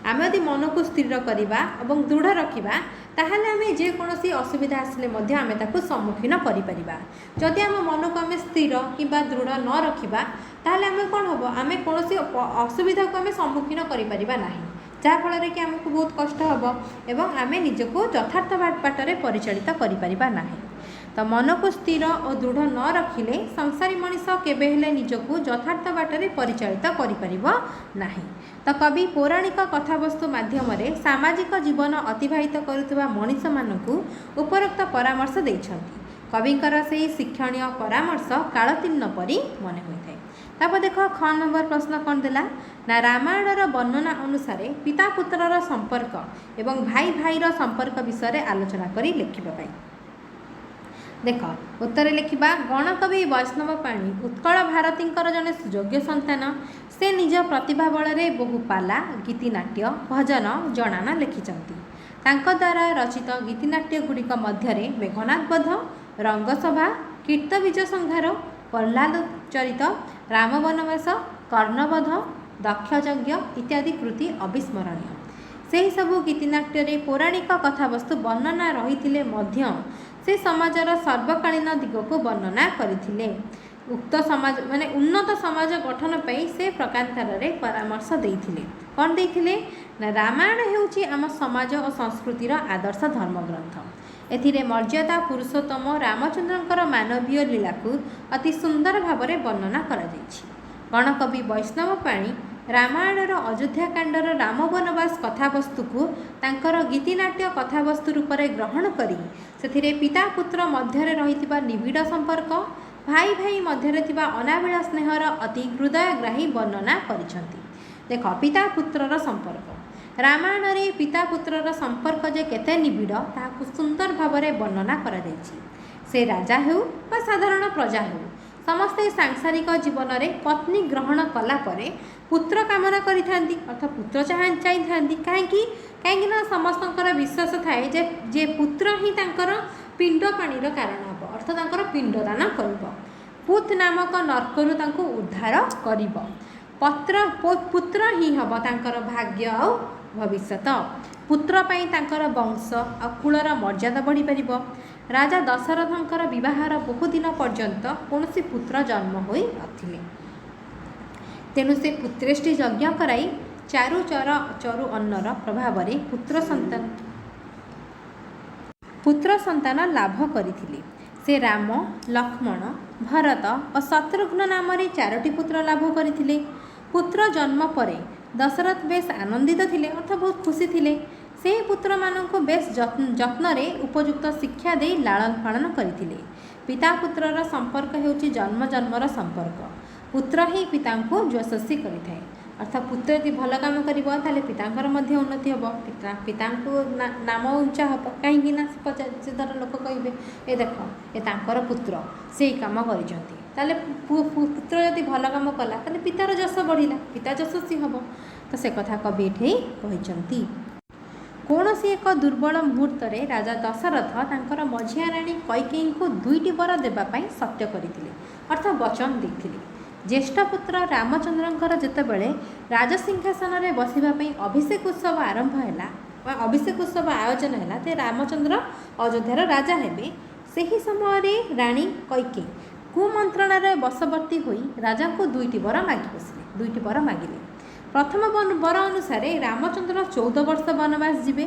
आम यदि मन को स्थिर करवा और दृढ़ रखा ताहले आम जेकोसी असुविधा आसिले आम ताकू सम्मुखीन करिपरिबा। जदि आम मन को आम स्थिर कि दृढ़ न रखा ताहले आम कौन हम आम कौन असुविधा को आम सम्मुखीन करिपरिबा नाही जहाँफल कि आमको बहुत कष्ट हम एवं आम निजको यथार्थ बाटरे परिचालित करिपरिबा नाही। तो मन को स्थिर और दृढ़ न रखिले संसारी मनीष केबे हेले निजको यथार्थ बाटरे परिचालित करिपरिबो नाही। तो कवि पौराणिक कथावस्तु माध्यम सामाजिक जीवन अतिबाहित करुवा मनीष मानकु उपरोक्त परामर्श देइछंती। कविंकर से शिक्षणीय परामर्श कालतीर्ण परी मन होइथाय। तापर देख ख नंबर प्रश्न कौन देला ना रामायणर वर्णना अनुसार पिता पुत्रर संपर्क एवं भाई भाईर संपर्क विषय आलोचना करी लिखिबा। देख उत्तर लिखा गणकवि वैष्णव पाणी उत्कल भारतींकर जने सुयोग्य संतान से निज प्रतिभा बल बहु पाला गीतिनाट्य भजन जनाना लिखिंट द्वारा रचित गीतिनाट्य गुड़िक मध्य मेघनाथ बध रंगसभा कीर्तबीज संहार प्रह्लाद चरित राम वनवास कर्णवध दक्षयज्ञ इत्यादि कृति अविस्मरणीय। से सबू गीतिनाट्य पौराणिक कथावस्तु वर्णना रही से समाजर सर्वकालीन दिग को वर्णना करथिले। उक्त समाज माने उन्नत समाज गठन पाई से प्रकांतर परामर्श देथिले। कौन देथिले ना रामायण हेउची आम समाज और संस्कृतिर आदर्श धर्मग्रंथ। एथिरे मर्यादा पुरुषोत्तम रामचंद्रंकर मानवीय लीला को अति सुंदर भाव में वर्णना करा जायछि। गणकवि वैष्णव पाणी ରାମାୟଣର ଅଯୋଧ୍ୟାକାଣ୍ଡର ରାମ ବନବାସ କଥାବସ୍ତୁକୁ ତାଙ୍କର ଗୀତିନାଟ୍ୟ କଥାବସ୍ତୁ ରୂପରେ ଗ୍ରହଣ କରି ସେଥିରେ ପିତା ପୁତ୍ର ମଧ୍ୟରେ ରହିଥିବା ନିବିଡ଼ ସମ୍ପର୍କ, ଭାଇ ଭାଇ ମଧ୍ୟରେ ଥିବା ଅନାବିଳ ସ୍ନେହର ଅତି ହୃଦୟଗ୍ରାହୀ ବର୍ଣ୍ଣନା କରିଛନ୍ତି। ଦେଖ, ପିତା ପୁତ୍ରର ସମ୍ପର୍କ, ରାମାୟଣରେ ପିତା ପୁତ୍ରର ସମ୍ପର୍କ ଯେ କେତେ ନିବିଡ଼ ତାହାକୁ ସୁନ୍ଦର ଭାବରେ ବର୍ଣ୍ଣନା କରାଯାଇଛି। ସେ ରାଜା ହେଉ ବା ସାଧାରଣ ପ୍ରଜା ହେଉ, ସମସ୍ତେ ସାଂସାରିକ ଜୀବନରେ ପତ୍ନୀ ଗ୍ରହଣ କଲା ପରେ ପୁତ୍ର କାମନା କରିଥାନ୍ତି, ଅର୍ଥାତ୍ ପୁତ୍ର ଚାହିଁଥାନ୍ତି। କାହିଁକି ନା ସମସ୍ତଙ୍କର ବିଶ୍ୱାସ ଥାଏ ଯେ ପୁତ୍ର ହିଁ ତାଙ୍କର ପିଣ୍ଡ ପାଣିର କାରଣ ହେବ, ଅର୍ଥାତ୍ ତାଙ୍କର ପିଣ୍ଡଦାନ କରିବ, ପୁତ୍ ନାମକ ନର୍କରୁ ତାଙ୍କୁ ଉଦ୍ଧାର କରିବ। ପୁତ୍ର ହିଁ ହେବ ତାଙ୍କର ଭାଗ୍ୟ ଆଉ ଭବିଷ୍ୟତ। ପୁତ୍ର ପାଇଁ ତାଙ୍କର ବଂଶ ଆଉ କୁଳର ମର୍ଯ୍ୟାଦା ବଢ଼ିପାରିବ। ରାଜା ଦଶରଥଙ୍କର ବିବାହର ବହୁଦିନ ପର୍ଯ୍ୟନ୍ତ କୌଣସି ପୁତ୍ର ଜନ୍ମ ହୋଇନଥିଲେ। ତେଣୁ ସେ ପୁତ୍ରେଷ୍ଟି ଯଜ୍ଞ କରାଇ ଚରୁ ଅନ୍ନର ପ୍ରଭାବରେ ପୁତ୍ର ସନ୍ତାନ ଲାଭ କରିଥିଲେ। ସେ ରାମ, ଲକ୍ଷ୍ମଣ, ଭରତ ଓ ଶତ୍ରୁଘ୍ନ ନାମରେ 4ଟି ପୁତ୍ର ଲାଭ କରିଥିଲେ। ପୁତ୍ର ଜନ୍ମ ପରେ ଦଶରଥ ବେଶ ଆନନ୍ଦିତ ଥିଲେ, ଅର୍ଥାତ୍ ବହୁତ ଖୁସି ଥିଲେ। ସେହି ପୁତ୍ରମାନଙ୍କୁ ବେଶ ଯତ୍ନରେ ଉପଯୁକ୍ତ ଶିକ୍ଷା ଦେଇ ଲାଳନ ପାଳନ କରିଥିଲେ। ପିତା ପୁତ୍ରର ସମ୍ପର୍କ ହେଉଛି ଜନ୍ମ ଜନ୍ମର ସମ୍ପର୍କ। ପୁତ୍ର ହିଁ ପିତାଙ୍କୁ ଯଶସ୍ୱୀ କରିଥାଏ, ଅର୍ଥାତ୍ ପୁତ୍ର ଯଦି ଭଲ କାମ କରିବ ତାହେଲେ ପିତାଙ୍କର ମଧ୍ୟ ଉନ୍ନତି ହେବ, ପିତାଙ୍କୁ ନାମ ଉଞ୍ଚା ହେବ। କାହିଁକି ନା ସେ ଧର ଲୋକ କହିବେ, ଏ ଦେଖ ଏ ତାଙ୍କର ପୁତ୍ର ସେଇ କାମ କରିଛନ୍ତି, ତାହେଲେ ପୁତ୍ର ଯଦି ଭଲ କାମ କଲା ତାହେଲେ ପିତାର ଯଶ ବଢ଼ିଲା, ପିତା ଯଶସ୍ୱୀ ହେବ। ତ ସେ କଥା କବି ଏଠି କହିଛନ୍ତି। କୌଣସି ଏକ ଦୁର୍ବଳ ମୁହୂର୍ତ୍ତରେ ରାଜା ଦଶରଥ ତାଙ୍କର ମଝିଆ ରାଣୀ କୈକେୟୀଙ୍କୁ 2ଟି ବର ଦେବା ପାଇଁ ସତ୍ୟ କରିଥିଲେ, ଅର୍ଥାତ୍ ବଚନ ଦେଇଥିଲେ। ଜ୍ୟେଷ୍ଠ ପୁତ୍ର ରାମଚନ୍ଦ୍ରଙ୍କର ଯେତେବେଳେ ରାଜସିଂହାସନରେ ବସିବା ପାଇଁ ଅଭିଷେକ ଉତ୍ସବ ଆରମ୍ଭ ହେଲା ବା ଅଭିଷେକ ଉତ୍ସବ ଆୟୋଜନ ହେଲା ଯେ ରାମଚନ୍ଦ୍ର ଅଯୋଧ୍ୟାର ରାଜା ହେବେ, ସେହି ସମୟରେ ରାଣୀ କୈକେୟୀ କୁମନ୍ତ୍ରଣାରେ ବଶବର୍ତ୍ତୀ ହୋଇ ରାଜାଙ୍କୁ 2ଟି ବର ମାଗି ବସିଲେ, 2ଟି ବର ମାଗିଲେ। ପ୍ରଥମ ବର ଅନୁସାରେ ରାମଚନ୍ଦ୍ର 14 ବର୍ଷ ବନବାସ ଯିବେ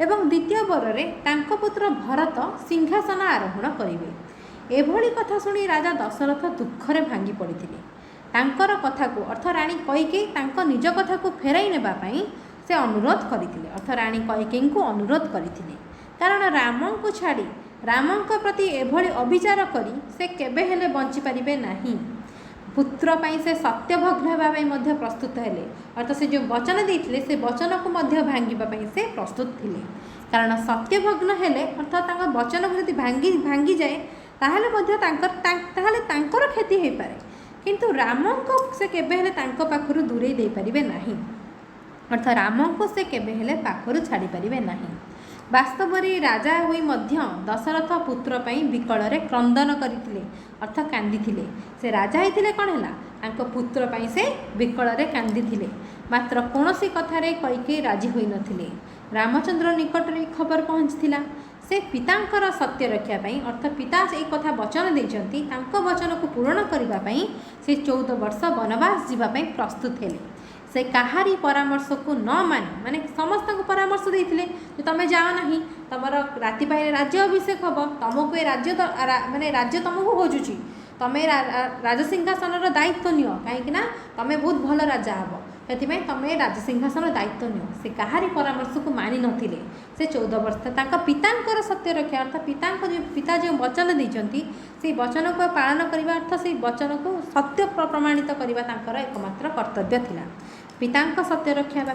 ଏବଂ ଦ୍ୱିତୀୟ ବରରେ ତାଙ୍କ ପୁତ୍ର ଭରତ ସିଂହାସନ ଆରୋହଣ କରିବେ। ଏଭଳି କଥା ଶୁଣି ରାଜା ଦଶରଥ ଦୁଃଖରେ ଭାଙ୍ଗି ପଡ଼ିଥିଲେ। ତାଙ୍କର କଥାକୁ ଅର୍ଥାତ୍ ରାଣୀ କୈକେୟୀ ତାଙ୍କ ନିଜ କଥାକୁ ଫେରାଇ ନେବା ପାଇଁ ସେ ଅନୁରୋଧ କରିଥିଲେ, ଅର୍ଥାତ୍ ରାଣୀ କୈକେୟୀଙ୍କୁ ଅନୁରୋଧ କରିଥିଲେ। କାରଣ ରାମଙ୍କୁ ଛାଡ଼ି ରାମଙ୍କ ପ୍ରତି ଏଭଳି ଅବିଚାର କରି ସେ କେବେ ହେଲେ ବଞ୍ଚିପାରିବେ ନାହିଁ। ପୁତ୍ର ପାଇଁ ସେ ସତ୍ୟଭଗ୍ନ ହେବା ପାଇଁ ମଧ୍ୟ ପ୍ରସ୍ତୁତ ହେଲେ, ଅର୍ଥାତ୍ ସେ ଯେଉଁ ବଚନ ଦେଇଥିଲେ ସେ ବଚନକୁ ମଧ୍ୟ ଭାଙ୍ଗିବା ପାଇଁ ସେ ପ୍ରସ୍ତୁତ ଥିଲେ। କାରଣ ସତ୍ୟଭଗ୍ନ ହେଲେ ଅର୍ଥାତ୍ ତାଙ୍କ ବଚନକୁ ଯଦି ଭାଙ୍ଗିଯାଏ ତାହେଲେ ମଧ୍ୟ ତାଙ୍କର କ୍ଷତି ହୋଇପାରେ, କିନ୍ତୁ ରାମଙ୍କୁ ସେ କେବେ ହେଲେ ତାଙ୍କ ପାଖରୁ ଦୂରେଇ ଦେଇପାରିବେ ନାହିଁ, ଅର୍ଥାତ୍ ରାମଙ୍କୁ ସେ କେବେ ହେଲେ ପାଖରୁ ଛାଡ଼ିପାରିବେ ନାହିଁ। ବାସ୍ତବରେ ରାଜା ହୋଇ ମଧ୍ୟ ଦଶରଥ ପୁତ୍ର ପାଇଁ ବିକଳରେ କ୍ରନ୍ଦନ କରିଥିଲେ, ଅର୍ଥାତ୍ କାନ୍ଦିଥିଲେ। ସେ ରାଜା ହେଇଥିଲେ କ'ଣ ହେଲା, ତାଙ୍କ ପୁତ୍ର ପାଇଁ ସେ ବିକଳରେ କାନ୍ଦିଥିଲେ। ମାତ୍ର କୌଣସି କଥାରେ କୈକେୟୀ ରାଜି ହୋଇନଥିଲେ। ରାମଚନ୍ଦ୍ର ନିକଟରେ ଖବର ପହଞ୍ଚିଥିଲା। ସେ ପିତାଙ୍କର ସତ୍ୟ ରକ୍ଷା ପାଇଁ, ଅର୍ଥାତ୍ ପିତା ଏହି କଥା ବଚନ ଦେଇଛନ୍ତି, ତାଙ୍କ ବଚନକୁ ପୂରଣ କରିବା ପାଇଁ ସେ 14 ବର୍ଷ ବନବାସ ଯିବା ପାଇଁ ପ୍ରସ୍ତୁତ ହେଲେ। ସେ କାହାରି ପରାମର୍ଶକୁ ନ ମାନେ ସମସ୍ତଙ୍କୁ ପରାମର୍ଶ ଦେଇଥିଲେ ଯେ ତୁମେ ଯାଅ ନାହିଁ, ତୁମର ରାତି ପାଇଲେ ରାଜ୍ୟ ଅଭିଷେକ ହେବ, ତୁମକୁ ଏ ରାଜ୍ୟ ତୁମକୁ ଖୋଜୁଛି, ତୁମେ ରାଜସିଂହାସନର ଦାୟିତ୍ୱ ନିଅ, କାହିଁକିନା ତୁମେ ବହୁତ ଭଲ ରାଜା ହେବ, ସେଥିପାଇଁ ତୁମେ ରାଜସିଂହାସନର ଦାୟିତ୍ୱ ନିଅ। ସେ କାହାରି ପରାମର୍ଶକୁ ମାନି ନଥିଲେ। ସେ 14 ବର୍ଷ ତାଙ୍କ ପିତାଙ୍କର ସତ୍ୟ ରକ୍ଷା, ଅର୍ଥାତ୍ ପିତା ଯେଉଁ ବଚନ ଦେଇଛନ୍ତି ସେଇ ବଚନକୁ ପାଳନ କରିବା, ଅର୍ଥାତ୍ ସେଇ ବଚନକୁ ସତ୍ୟ ପ୍ରମାଣିତ କରିବା ତାଙ୍କର ଏକମାତ୍ର କର୍ତ୍ତବ୍ୟ ଥିଲା। ପିତାଙ୍କ ସତ୍ୟ ରକ୍ଷା ବା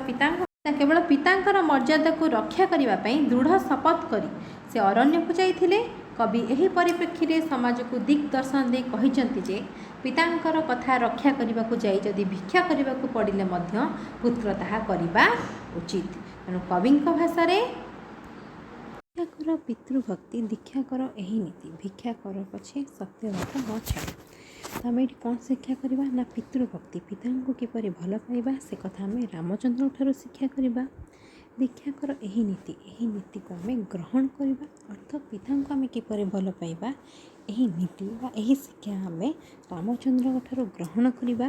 କେବଳ ପିତାଙ୍କର ମର୍ଯ୍ୟାଦାକୁ ରକ୍ଷା କରିବା ପାଇଁ ଦୃଢ଼ ଶପଥ କରି ସେ ଅରଣ୍ୟକୁ ଯାଇଥିଲେ। କବି ଏହି ପରିପ୍ରେକ୍ଷୀରେ ସମାଜକୁ ଦିଗ୍ଦର୍ଶନ ଦେଇ କହିଛନ୍ତି ଯେ ପିତାଙ୍କର କଥା ରକ୍ଷା କରିବାକୁ ଯାଇ ଯଦି ଭିକ୍ଷା କରିବାକୁ ପଡ଼ିଲେ ମଧ୍ୟ ପୁତ୍ର ତାହା କରିବା ଉଚିତ। ତେଣୁ କବିଙ୍କ ଭାଷାରେ ଭିକ୍ଷା କର ପିତୃଭକ୍ତି, ଦୀକ୍ଷା କର ଏହି ନୀତି, ଭିକ୍ଷା କର ପଛେ ସତ୍ୟବାଟ ନ ଛାଡ଼। ତ ଆମେ ଏଠି କ'ଣ ଶିକ୍ଷା କରିବା ନା ପିତୃଭକ୍ତି, ପିତାଙ୍କୁ କିପରି ଭଲ ପାଇବା ସେ କଥା ଆମେ ରାମଚନ୍ଦ୍ରଙ୍କ ଠାରୁ ଶିକ୍ଷା କରିବା। ଦୀକ୍ଷା କର ଏହି ନୀତିକୁ ଆମେ ଗ୍ରହଣ କରିବା, ଅର୍ଥାତ୍ ପିତାଙ୍କୁ ଆମେ କିପରି ଭଲ ପାଇବା ଏହି ନୀତି ବା ଏହି ଶିକ୍ଷା ଆମେ ରାମଚନ୍ଦ୍ରଙ୍କ ଠାରୁ ଗ୍ରହଣ କରିବା।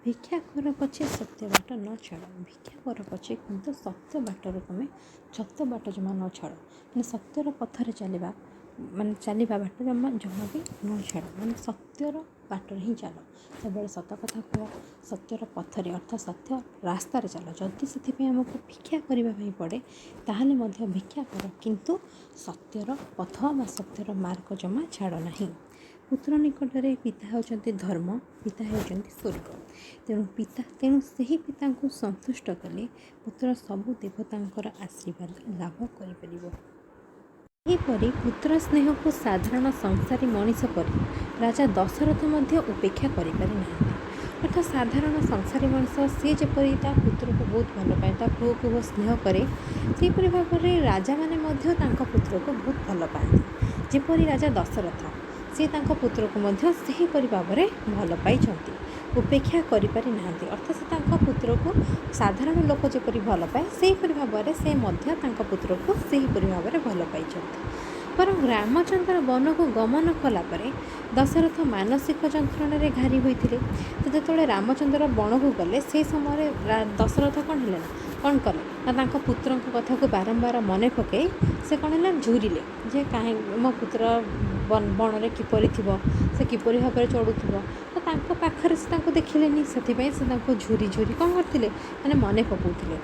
ଭିକ୍ଷା କର ପଛେ ସତ୍ୟ ବାଟ ନ ଛାଡ଼, ଭିକ୍ଷା କର ପଛେ କିନ୍ତୁ ସତ୍ୟ ବାଟରୁ ତୁମେ ଛତ ବାଟ ଜମା ନ ଛାଡ଼, ମାନେ ସତ୍ୟର ପଥରେ ଚାଲିବା, ମାନେ ଚାଲିବା ବାଟ ଜମା ବି ନ ଛାଡ଼, ମାନେ ସତ୍ୟର ବାଟରେ ହିଁ ଚାଲ, ସବୁବେଳେ ସତ କଥା କୁହ, ସତ୍ୟର ପଥରେ ଅର୍ଥାତ୍ ସତ୍ୟ ରାସ୍ତାରେ ଚାଲ। ଯଦି ସେଥିପାଇଁ ଆମକୁ ଭିକ୍ଷା କରିବା ପାଇଁ ପଡ଼େ ତାହେଲେ ମଧ୍ୟ ଭିକ୍ଷା କର, କିନ୍ତୁ ସତ୍ୟର ପଥ ବା ସତ୍ୟର ମାର୍ଗ ଜମା ଛାଡ଼ ନାହିଁ। ପୁତ୍ର ନିକଟରେ ପିତା ହେଉଛନ୍ତି ଧର୍ମ, ପିତା ହେଉଛନ୍ତି ସ୍ୱର୍ଗ। ତେଣୁ ସେହି ପିତାଙ୍କୁ ସନ୍ତୁଷ୍ଟ କଲେ ପୁତ୍ର ସବୁ ଦେବତାଙ୍କର ଆଶୀର୍ବାଦ ଲାଭ କରିପାରିବ। ଏହିପରି ପୁତ୍ର ସ୍ନେହକୁ ସାଧାରଣ ସଂସାରୀ ମଣିଷ ପରି ରାଜା ଦଶରଥ ମଧ୍ୟ ଉପେକ୍ଷା କରିପାରି ନାହାନ୍ତି। ଅର୍ଥାତ୍ ସାଧାରଣ ସଂସାରୀ ମଣିଷ ସିଏ ଯେପରି ତା ପୁତ୍ରକୁ ବହୁତ ଭଲ ପାଏ, ତା ପୁଅକୁ ବହୁତ ସ୍ନେହ କରେ, ସେହିପରି ଭାବରେ ରାଜାମାନେ ମଧ୍ୟ ତାଙ୍କ ପୁତ୍ରକୁ ବହୁତ ଭଲ ପାଆନ୍ତି। ଯେପରି ରାଜା ଦଶରଥ, ସିଏ ତାଙ୍କ ପୁତ୍ରକୁ ମଧ୍ୟ ସେହିପରି ଭାବରେ ଭଲ ପାଇଛନ୍ତି, ଉପେକ୍ଷା କରିପାରି ନାହାନ୍ତି। ଅର୍ଥାତ୍ ସେ ତାଙ୍କ ପୁତ୍ରକୁ ସାଧାରଣ ଲୋକ ଯେପରି ଭଲ ପାଏ ସେହିପରି ଭାବରେ ସେ ମଧ୍ୟ ତାଙ୍କ ପୁତ୍ରକୁ ସେହିପରି ଭାବରେ ଭଲ ପାଇଛନ୍ତି। ବରଂ ରାମଚନ୍ଦ୍ର ବନକୁ ଗମନ କଲା ପରେ ଦଶରଥ ମାନସିକ ଯନ୍ତ୍ରଣାରେ ଘାରି ହୋଇଥିଲେ। ତ ଯେତେବେଳେ ରାମଚନ୍ଦ୍ର ବଣକୁ ଗଲେ ସେହି ସମୟରେ ଦଶରଥ କ'ଣ କଲେ ନା ତାଙ୍କ ପୁତ୍ରଙ୍କ କଥାକୁ ବାରମ୍ବାର ମନେ ପକାଇ ସେ କ'ଣ ହେଲା ଝୁରିଲେ ଯେ କାହିଁକି ମୋ ପୁତ୍ର ବଣରେ କିପରି ଥିବ, ସେ କିପରି ଭାବରେ ଚଢ଼ୁଥିବ। ତ ତାଙ୍କ ପାଖରେ ସେ ତାଙ୍କୁ ଦେଖିଲେନି, ସେଥିପାଇଁ ସେ ତାଙ୍କୁ ଝୁରି କ'ଣ କରିଥିଲେ ମାନେ ମନେ ପକାଉଥିଲେ।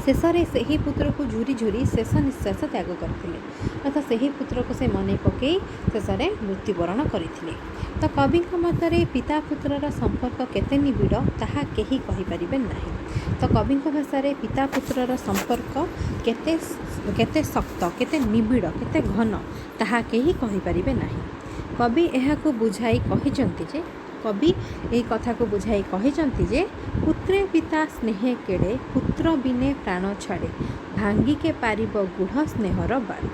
ଶେଷରେ ସେହି ପୁତ୍ରକୁ ଝୁରି ଶେଷ ନିଶ୍ୱାସ ତ୍ୟାଗ କରିଥିଲେ, ଅର୍ଥାତ୍ ସେହି ପୁତ୍ରକୁ ସେ ମନେ ପକାଇ ଶେଷରେ ମୃତ୍ୟୁବରଣ କରିଥିଲେ। ତ କବିଙ୍କ ମତରେ ପିତା ପୁତ୍ରର ସମ୍ପର୍କ କେତେ ନିବିଡ଼ ତାହା କେହି କହିପାରିବେ ନାହିଁ। ତ କବିଙ୍କ ଭାଷାରେ ପିତା ପୁତ୍ରର ସମ୍ପର୍କ କେତେ ଶକ୍ତ, କେତେ ନିବିଡ଼, କେତେ ଘନ ତାହା କେହି କହିପାରିବେ ନାହିଁ। କବି ଏହି କଥାକୁ ବୁଝାଇ କହିଛନ୍ତି ଯେ ପୁତ୍ରେ ପିତା ସ୍ନେହେ କେଡ଼େ, ପୁତ୍ର ବିନେ ପ୍ରାଣ ଛାଡ଼େ, ଭାଙ୍ଗିକେ ପାରିବ ଗୂଢ଼ ସ୍ନେହର ବାଡ଼।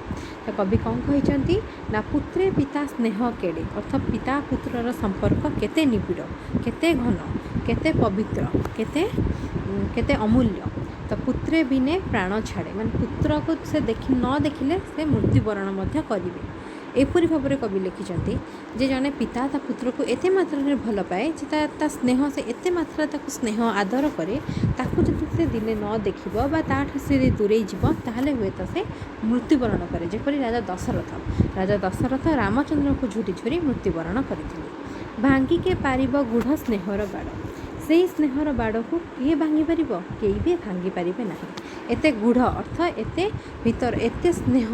ତ କବି କ'ଣ କହିଛନ୍ତି ନା ପୁତ୍ରେ ପିତା ସ୍ନେହ କେଡ଼େ, ଅର୍ଥାତ୍ ପିତା ପୁତ୍ରର ସମ୍ପର୍କ କେତେ ନିବିଡ଼, କେତେ ଘନ, କେତେ ପବିତ୍ର, କେତେ ଅମୂଲ୍ୟ। ତ ପୁତ୍ରେ ବିନେ ପ୍ରାଣ ଛାଡ଼େ, ମାନେ ପୁତ୍ରକୁ ସେ ନ ଦେଖିଲେ ସେ ମୃତ୍ୟୁବରଣ ମଧ୍ୟ କରିବେ। ଏପରି ଭାବରେ କବି ଲେଖିଛନ୍ତି ଯେ ଜଣେ ପିତା ତା ପୁତ୍ରକୁ ଏତେ ମାତ୍ରାରେ ଭଲ ପାଏ ଯେ ତା ସ୍ନେହ, ସେ ଏତେ ମାତ୍ରାରେ ତାକୁ ସ୍ନେହ ଆଦର କରେ, ତାକୁ ଯଦି ସେ ଦିନେ ନ ଦେଖିବ ବା ତାଠୁ ସେ ଦୂରେଇ ଯିବ ତାହେଲେ ହୁଏତ ସେ ମୃତ୍ୟୁବରଣ କରେ। ଯେପରି ରାଜା ଦଶରଥ ରାମଚନ୍ଦ୍ରଙ୍କୁ ଝୁରି ମୃତ୍ୟୁବରଣ କରିଥିଲେ। ଭାଙ୍ଗିକେ ପାରିବ ଗୂଢ଼ ସ୍ନେହର ବାଡ଼, ସେହି ସ୍ନେହର ବାଡ଼କୁ କିଏ ଭାଙ୍ଗିପାରିବ? କେହି ବି ଭାଙ୍ଗିପାରିବେ ନାହିଁ। ଏତେ ଗୂଢ଼ ଅର୍ଥ ଏତେ ଭିତର, ଏତେ ସ୍ନେହ,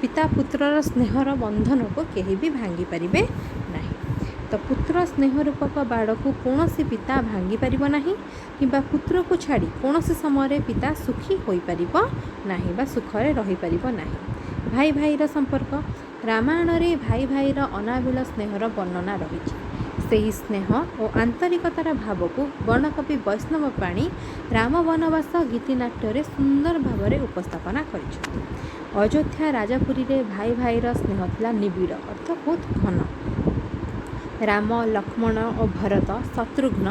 ପିତା ପୁତ୍ରର ସ୍ନେହର ବନ୍ଧନକୁ କେହି ବି ଭାଙ୍ଗିପାରିବେ ନାହିଁ। ତ ପୁତ୍ର ସ୍ନେହ ରୂପକ ବାଡ଼କୁ କୌଣସି ପିତା ଭାଙ୍ଗିପାରିବ ନାହିଁ, କିମ୍ବା ପୁତ୍ରକୁ ଛାଡ଼ି କୌଣସି ସମୟରେ ପିତା ସୁଖୀ ହୋଇପାରିବ ନାହିଁ ବା ସୁଖରେ ରହିପାରିବ ନାହିଁ। ଭାଇ ଭାଇର ସମ୍ପର୍କ, ରାମାୟଣରେ ଭାଇ ଭାଇର ଅନାବିଳ ସ୍ନେହର ବର୍ଣ୍ଣନା ରହିଛି। ସେହି ସ୍ନେହ ଓ ଆନ୍ତରିକତାର ଭାବକୁ ଗଣକବି ବୈଷ୍ଣବ ପାଣି ରାମ ବନବାସ ଗୀତିନାଟ୍ୟରେ ସୁନ୍ଦର ଭାବରେ ଉପସ୍ଥାପନା କରିଛନ୍ତି। ଅଯୋଧ୍ୟା ରାଜପୁରୀରେ ଭାଇ ଭାଇର ସ୍ନେହ ଥିଲା ନିବିଡ଼, ଅର୍ଥ ବହୁତ ଘନ। ରାମ, ଲକ୍ଷ୍ମଣ ଓ ଭରତ, ଶତ୍ରୁଘ୍ନ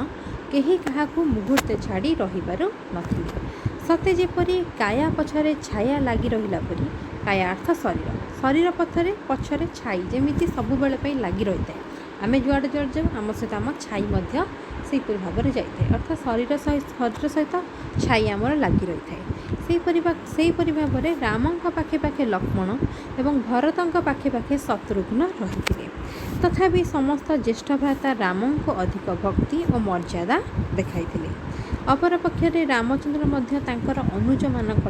କେହି କାହାକୁ ମୁହୂର୍ତ୍ତେ ଛାଡ଼ି ରହିପାରୁ ନଥିଲେ। ସତେ ଯେପରି କାୟା ପଛରେ ଛାୟା ଲାଗି ରହିଲା ପରି, କାୟା ଅର୍ଥ ଶରୀର ପଛରେ ଛାଇ ଯେମିତି ସବୁବେଳେ ପାଇଁ ଲାଗି ରହିଥାଏ। ଆମେ ଯୁଆଡ଼େ ଯାଉ ଆମ ସହିତ ଆମ ଛାଇ ମଧ୍ୟ ସେହିପରି ଭାବରେ ଯାଇଥାଏ, ଅର୍ଥାତ୍ ଶରୀର ସହିତ ଛାଇ ଆମର ଲାଗି ରହିଥାଏ। ସେହିପରି ଭାବରେ ରାମଙ୍କ ପାଖେ ପାଖେ ଲକ୍ଷ୍ମଣ ଏବଂ ଭରତଙ୍କ ପାଖେ ପାଖେ ଶତ୍ରୁଘ୍ନ ରହିଥିଲେ। ତଥାପି ସମସ୍ତ ଜ୍ୟେଷ୍ଠ ଭ୍ରାତା ରାମଙ୍କୁ ଅଧିକ ଭକ୍ତି ଓ ମର୍ଯ୍ୟାଦା ଦେଖାଇଥିଲେ। ଅପରପକ୍ଷରେ ରାମଚନ୍ଦ୍ର ମଧ୍ୟ ତାଙ୍କର ଅନୁଜମାନଙ୍କ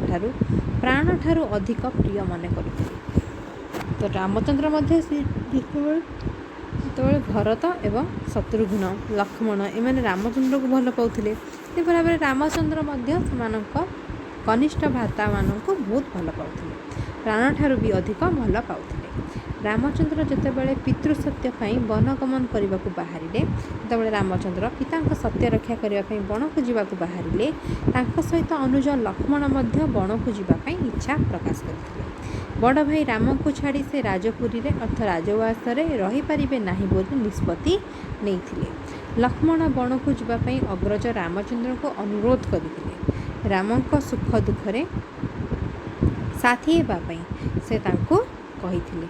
ପ୍ରାଣଠାରୁ ଅଧିକ ପ୍ରିୟ ମନେ କରୁଥିଲେ। ତ ରାମଚନ୍ଦ୍ର ମଧ୍ୟ ଯେତେବେଳେ ଭରତ ଏବଂ ଶତ୍ରୁଘ୍ନ, ଲକ୍ଷ୍ମଣ ଏମାନେ ରାମଚନ୍ଦ୍ରକୁ ଭଲ ପାଉଥିଲେ, ସେହିପରି ଭାବରେ ରାମଚନ୍ଦ୍ର ମଧ୍ୟ ସେମାନଙ୍କ କନିଷ୍ଠ ଭ୍ରାତାମାନଙ୍କୁ ବହୁତ ଭଲ ପାଉଥିଲେ, ପ୍ରାଣଠାରୁ ବି ଅଧିକ ଭଲ ପାଉଥିଲେ। ରାମଚନ୍ଦ୍ର ଯେତେବେଳେ ପିତୃସତ୍ୟ ପାଇଁ ବନଗମନ କରିବାକୁ ବାହାରିଲେ, ସେତେବେଳେ ରାମଚନ୍ଦ୍ର ପିତାଙ୍କ ସତ୍ୟ ରକ୍ଷା କରିବା ପାଇଁ ବଣକୁ ଯିବାକୁ ବାହାରିଲେ, ତାଙ୍କ ସହିତ ଅନୁଜ ଲକ୍ଷ୍ମଣ ମଧ୍ୟ ବଣକୁ ଯିବା ପାଇଁ ଇଚ୍ଛା ପ୍ରକାଶ କରିଥିଲେ। ବଡ଼ ଭାଇ ରାମଙ୍କୁ ଛାଡ଼ି ସେ ରାଜପୁରୀରେ ଅର୍ଥ ରାଜଉଆସରେ ରହିପାରିବେ ନାହିଁ ବୋଲି ନିଷ୍ପତ୍ତି ନେଇଥିଲେ। ଲକ୍ଷ୍ମଣ ବଣକୁ ଯିବା ପାଇଁ ଅଗ୍ରଜ ରାମଚନ୍ଦ୍ରଙ୍କୁ ଅନୁରୋଧ କରିଥିଲେ। ରାମଙ୍କ ସୁଖ ଦୁଃଖରେ ସାଥୀ ହେବା ପାଇଁ ସେ ତାଙ୍କୁ କହିଥିଲେ।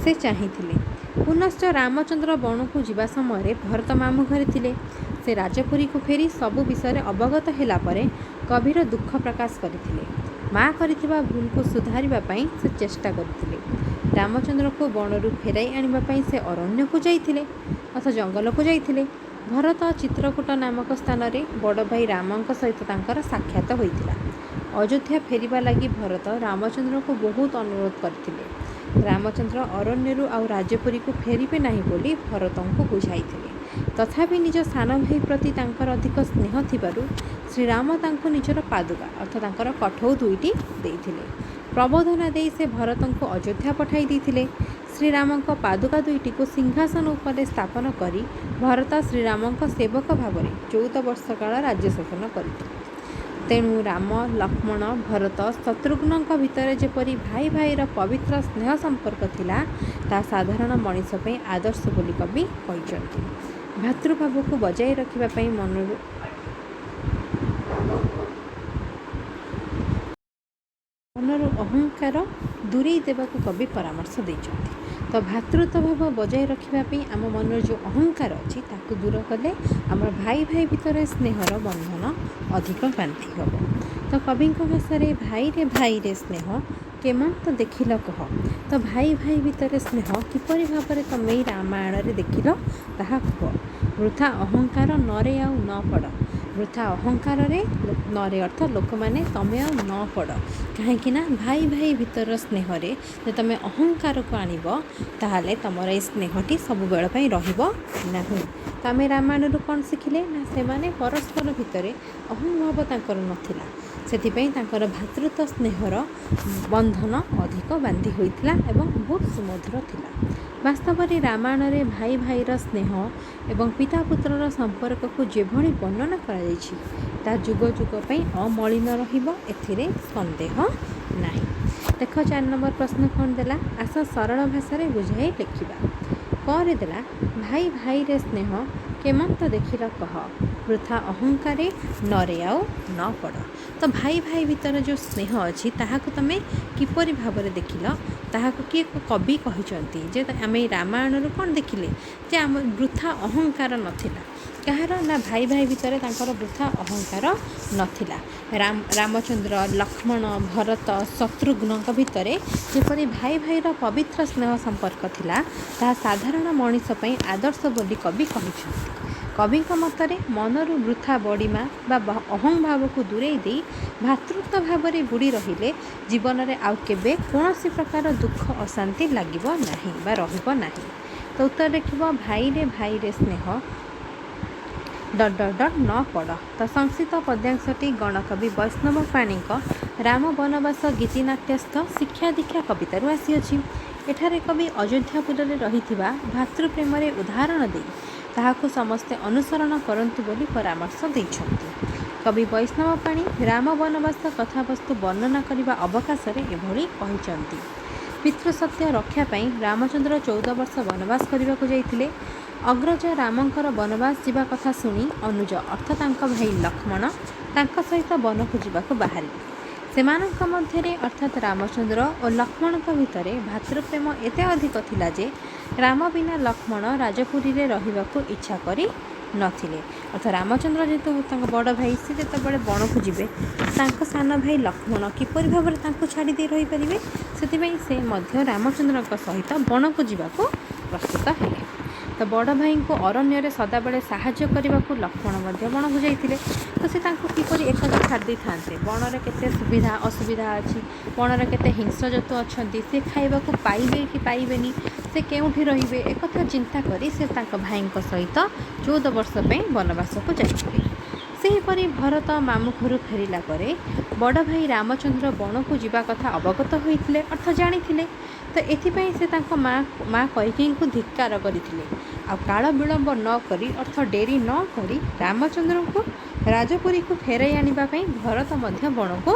ସେ ଚାହିଁଥିଲେ। ପୁନଶ୍ଚ ରାମଚନ୍ଦ୍ର ବଣକୁ ଯିବା ସମୟରେ ଭରତ ମାମୁଁ ଘରେ ଥିଲେ। ସେ ରାଜପୁରୀକୁ ଫେରି ସବୁ ବିଷୟରେ ଅବଗତ ହେଲା ପରେ ଗଭୀର ଦୁଃଖ ପ୍ରକାଶ କରିଥିଲେ। माँ କରିଥିବା ଭୁଲକୁ ସୁଧାରିବା ପାଇଁ ସେ ଚେଷ୍ଟା କରିଥିଲେ। ରାମଚନ୍ଦ୍ରକୁ ବଣରୁ ଫେରାଇ ଆଣିବା ପାଇଁ ସେ ଅରଣ୍ୟକୁ ଯାଇଥିଲେ ଅର୍ଥାତ ଜଙ୍ଗଲକୁ ଯାଇଥିଲେ। ଭରତ ଚିତ୍ରକୂଟ ନାମକ ସ୍ଥାନରେ ବଡ଼ ଭାଇ ରାମଙ୍କ ସହିତ ତାଙ୍କର ସାକ୍ଷାତ ହୋଇଥିଲା। ଅଯୋଧ୍ୟା ଫେରିବା ଲାଗି ଭରତ ରାମଚନ୍ଦ୍ରଙ୍କୁ ବହୁତ ଅନୁରୋଧ କରିଥିଲେ। ରାମଚନ୍ଦ୍ର ଅରଣ୍ୟରୁ ଆଉ ରାଜପୁରୀକୁ ଫେରିବେ ନାହିଁ ବୋଲି ଭରତଙ୍କୁ ବୁଝାଇଥିଲେ। ତଥାପି ନିଜ ସାନ ଭାଇ ପ୍ରତି ତାଙ୍କର ଅଧିକ ସ୍ନେହ ଥିବାରୁ ଶ୍ରୀରାମ ତାଙ୍କୁ ନିଜର ପାଦୁକା ଅର୍ଥାତ ତାଙ୍କର କଠଉ ଦୁଇଟି ଦେଇଥିଲେ। ପ୍ରବୋଧନା ଦେଇ ସେ ଭରତଙ୍କୁ ଅଯୋଧ୍ୟା ପଠାଇ ଦେଇଥିଲେ। ଶ୍ରୀରାମଙ୍କ ପାଦୁକା ଦୁଇଟିକୁ ସିଂହାସନ ଉପରେ ସ୍ଥାପନ କରି ଭରତ ଶ୍ରୀରାମଙ୍କ ସେବକ ଭାବରେ 14 ବର୍ଷ କାଳ ରାଜ୍ୟ ଶାସନ କରିଥିଲେ। ତେଣୁ ରାମ, ଲକ୍ଷ୍ମଣ, ଭରତ, ଶତ୍ରୁଘ୍ନଙ୍କ ଭିତରେ ଯେପରି ଭାଇ ଭାଇର ପବିତ୍ର ସ୍ନେହ ସମ୍ପର୍କ ଥିଲା, ତାହା ସାଧାରଣ ମଣିଷ ପାଇଁ ଆଦର୍ଶ ବୋଲି କବି କହିଛନ୍ତି। ଭାତୃଭାବକୁ ବଜାୟ ରଖିବା ପାଇଁ ମନରୁ ଅହଙ୍କାର ଦୂରେଇ ଦେବାକୁ କବି ପରାମର୍ଶ ଦେଇଛନ୍ତି। ତ ଭାତୃତ୍ୱ ଭାବ ବଜାୟ ରଖିବା ପାଇଁ ଆମ ମନରେ ଯେଉଁ ଅହଙ୍କାର ଅଛି ତାକୁ ଦୂର କଲେ ଆମର ଭାଇ ଭାଇ ଭିତରେ ସ୍ନେହର ବନ୍ଧନ ଅଧିକ ବାନ୍ଧି ହେବ। ତ କବିଙ୍କ ଭାଷାରେ ଭାଇରେ ଭାଇରେ ସ୍ନେହ କେମନ୍ତ ଦେଖିଲ କହ। ତ ଭାଇ ଭାଇ ଭିତରେ ସ୍ନେହ କିପରି ଭାବରେ ତମେ ଏଇ ରାମାୟଣରେ ଦେଖିଲ ତାହା କୁହ। ବୃଥା ଅହଙ୍କାର ନରେ ଆଉ ନ ପଡ଼। ବୃଥା ଅହଙ୍କାରରେ ନରେ ଅର୍ଥ ଲୋକମାନେ ତମେ ଆଉ ନ ପଡ଼। କାହିଁକି ନା ଭାଇ ଭାଇ ଭିତର ସ୍ନେହରେ ଯଦି ତମେ ଅହଙ୍କାରକୁ ଆଣିବ ତାହେଲେ ତୁମର ଏଇ ସ୍ନେହଟି ସବୁବେଳ ପାଇଁ ରହିବ ନାହିଁ। ତ ଆମେ ରାମାୟଣରୁ କ'ଣ ଶିଖିଲେ ନା ସେମାନେ ପରସ୍ପର ଭିତରେ ଅହଂଭାବ ତାଙ୍କର ନଥିଲା। ସେଥିପାଇଁ ତାଙ୍କର ଭାତୃତ୍ୱ ସ୍ନେହର ବନ୍ଧନ ଅଧିକ ବାନ୍ଧି ହୋଇଥିଲା ଏବଂ ବହୁତ ସୁମଧୁର ଥିଲା। ବାସ୍ତବରେ ରାମାୟଣରେ ଭାଇ ଭାଇର ସ୍ନେହ ଏବଂ ପିତା ପୁତ୍ରର ସମ୍ପର୍କକୁ ଯେଭଳି ବର୍ଣ୍ଣନା କରାଯାଇଛି ତାହା ଯୁଗ ଯୁଗ ପାଇଁ ଅମଳିନ ରହିବ, ଏଥିରେ ସନ୍ଦେହ ନାହିଁ। ଦେଖ 4 ନମ୍ବର ପ୍ରଶ୍ନ କ'ଣ ଦେଲା, ଆସ ସରଳ ଭାଷାରେ ବୁଝାଇ ଲେଖିବା। ପରେ ଦେଲା ଭାଇ ଭାଇରେ ସ୍ନେହ କେମନ୍ତ ଦେଖିଲ କହ, ବୃଥା ଅହଙ୍କାରେ ନରେ ଆଉ ନ ପଡ଼। ତ ଭାଇ ଭାଇ ଭିତରେ ଯେଉଁ ସ୍ନେହ ଅଛି ତାହାକୁ ତମେ କିପରି ଭାବରେ ଦେଖିଲ ତାହାକୁ କିଏ କବି କହିଛନ୍ତି ଯେ ଆମେ ଏଇ ରାମାୟଣରୁ କ'ଣ ଦେଖିଲେ ଯେ ଆମ ବୃଥା ଅହଙ୍କାର ନଥିଲା। କାହାର ନା ଭାଇ ଭାଇ ଭିତରେ ତାଙ୍କର ବୃଥା ଅହଙ୍କାର ନଥିଲା। ରାମଚନ୍ଦ୍ର, ଲକ୍ଷ୍ମଣ, ଭରତ, ଶତ୍ରୁଘ୍ନଙ୍କ ଭିତରେ ଯେପରି ଭାଇ ଭାଇର ପବିତ୍ର ସ୍ନେହ ସମ୍ପର୍କ ଥିଲା ତାହା ସାଧାରଣ ମଣିଷ ପାଇଁ ଆଦର୍ଶ ବୋଲି କବି କହିଛନ୍ତି। କବିଙ୍କ ମତରେ ମନରୁ ବୃଥା ବଡ଼ିମା ବା ଅହଂଭାବକୁ ଦୂରେଇ ଦେଇ ଭାତୃତ୍ୱ ଭାବରେ ବୁଡ଼ି ରହିଲେ ଜୀବନରେ ଆଉ କେବେ କୌଣସି ପ୍ରକାର ଦୁଃଖ ଅଶାନ୍ତି ଲାଗିବ ନାହିଁ ବା ରହିବ ନାହିଁ। ତ ଉତ୍ତର ଲେଖିବ ଭାଇରେ ଭାଇରେ ସ୍ନେହ ... ନ ପଡ଼। ତ ସଂସ୍କୃତ ପଦ୍ୟାଂଶଟି ଗଣକବି ବୈଷ୍ଣବ ପାଣିଙ୍କ ରାମ ବନବାସ ଗୀତିନାଟ୍ୟସ୍ଥ ଶିକ୍ଷା ଦୀକ୍ଷା କବିତାରୁ ଆସିଅଛି। ଏଠାରେ କବି ଅଯୋଧ୍ୟାପୁରରେ ରହିଥିବା ଭାତୃପ୍ରେମରେ ଉଦାହରଣ ଦେଇ ତାହାକୁ ସମସ୍ତେ ଅନୁସରଣ କରନ୍ତୁ ବୋଲି ପରାମର୍ଶ ଦେଇଛନ୍ତି। କବି ବୈଷ୍ଣବ ପାଣି ରାମ ବନବାସ କଥାବସ୍ତୁ ବର୍ଣ୍ଣନା କରିବା ଅବକାଶରେ ଏଭଳି କହିଛନ୍ତି। ପିତୃସତ୍ୟ ରକ୍ଷା ପାଇଁ ରାମଚନ୍ଦ୍ର 14 ବର୍ଷ ବନବାସ କରିବାକୁ ଯାଇଥିଲେ। ଅଗ୍ରଜ ରାମଙ୍କର ବନବାସ ଯିବା କଥା ଶୁଣି ଅନୁଜ ଅର୍ଥ ତାଙ୍କ ଭାଇ ଲକ୍ଷ୍ମଣ ତାଙ୍କ ସହିତ ବନକୁ ଯିବାକୁ ବାହାରିଲେ। ସେମାନଙ୍କ ମଧ୍ୟରେ ଅର୍ଥାତ୍ ରାମଚନ୍ଦ୍ର ଓ ଲକ୍ଷ୍ମଣଙ୍କ ଭିତରେ ଭାତୃପ୍ରେମ ଏତେ ଅଧିକ ଥିଲା ଯେ ରାମ ବିନା ଲକ୍ଷ୍ମଣ ରାଜପୁରୀରେ ରହିବାକୁ ଇଚ୍ଛା କରି ନଥିଲେ। ଅର୍ଥାତ୍ ରାମଚନ୍ଦ୍ର ଯେହେତୁ ତାଙ୍କ ବଡ଼ ଭାଇ, ସେ ଯେତେବେଳେ ବଣକୁ ଯିବେ ତାଙ୍କ ସାନ ଭାଇ ଲକ୍ଷ୍ମଣ କିପରି ଭାବରେ ତାଙ୍କୁ ଛାଡ଼ି ଦେଇ ରହିପାରିବେ, ସେଥିପାଇଁ ସେ ମଧ୍ୟ ରାମଚନ୍ଦ୍ରଙ୍କ ସହିତ ବଣକୁ ଯିବାକୁ ପ୍ରସ୍ତୁତ ହେଲେ। ତ ବଡ଼ ଭାଇଙ୍କୁ ଅରଣ୍ୟରେ ସଦାବେଳେ ସାହାଯ୍ୟ କରିବାକୁ ଲକ୍ଷ୍ମଣ ମଧ୍ୟ ବଣକୁ ଯାଇଥିଲେ। ତ ସେ ତାଙ୍କୁ କିପରି ଏକଥା ଛାଡ଼ି ଦେଇଥାନ୍ତେ, ବଣରେ କେତେ ସୁବିଧା ଅସୁବିଧା ଅଛି, ବଣରେ କେତେ ହିଂସ୍ରଜନ୍ତୁ ଅଛନ୍ତି, ସେ ଖାଇବାକୁ ପାଇବେ କି ପାଇବେନି, ସେ କେଉଁଠି ରହିବେ, ଏକଥା ଚିନ୍ତା କରି ସେ ତାଙ୍କ ଭାଇଙ୍କ ସହିତ 14 ବର୍ଷ ପାଇଁ ବନବାସକୁ ଯାଇଥିଲେ। ସେହିପରି ଭରତ ମାମୁଁ ଘରୁ ଫେରିଲା ପରେ ବଡ଼ ଭାଇ ରାମଚନ୍ଦ୍ର ବଣକୁ ଯିବା କଥା ଅବଗତ ହୋଇଥିଲେ ଅର୍ଥାତ୍ ଜାଣିଥିଲେ। ତ ଏଥିପାଇଁ ସେ ତାଙ୍କ ମା କୈକେୟୀଙ୍କୁ ଧିକ୍କାର କରିଥିଲେ। ଆଉ କାଳ ବିଳମ୍ବ ନ କରି ଅର୍ଥାତ୍ ଡେରି ନ କରି ରାମଚନ୍ଦ୍ରଙ୍କୁ ରାଜପୁରୀକୁ ଫେରାଇ ଆଣିବା ପାଇଁ ଭରତ ବଣକୁ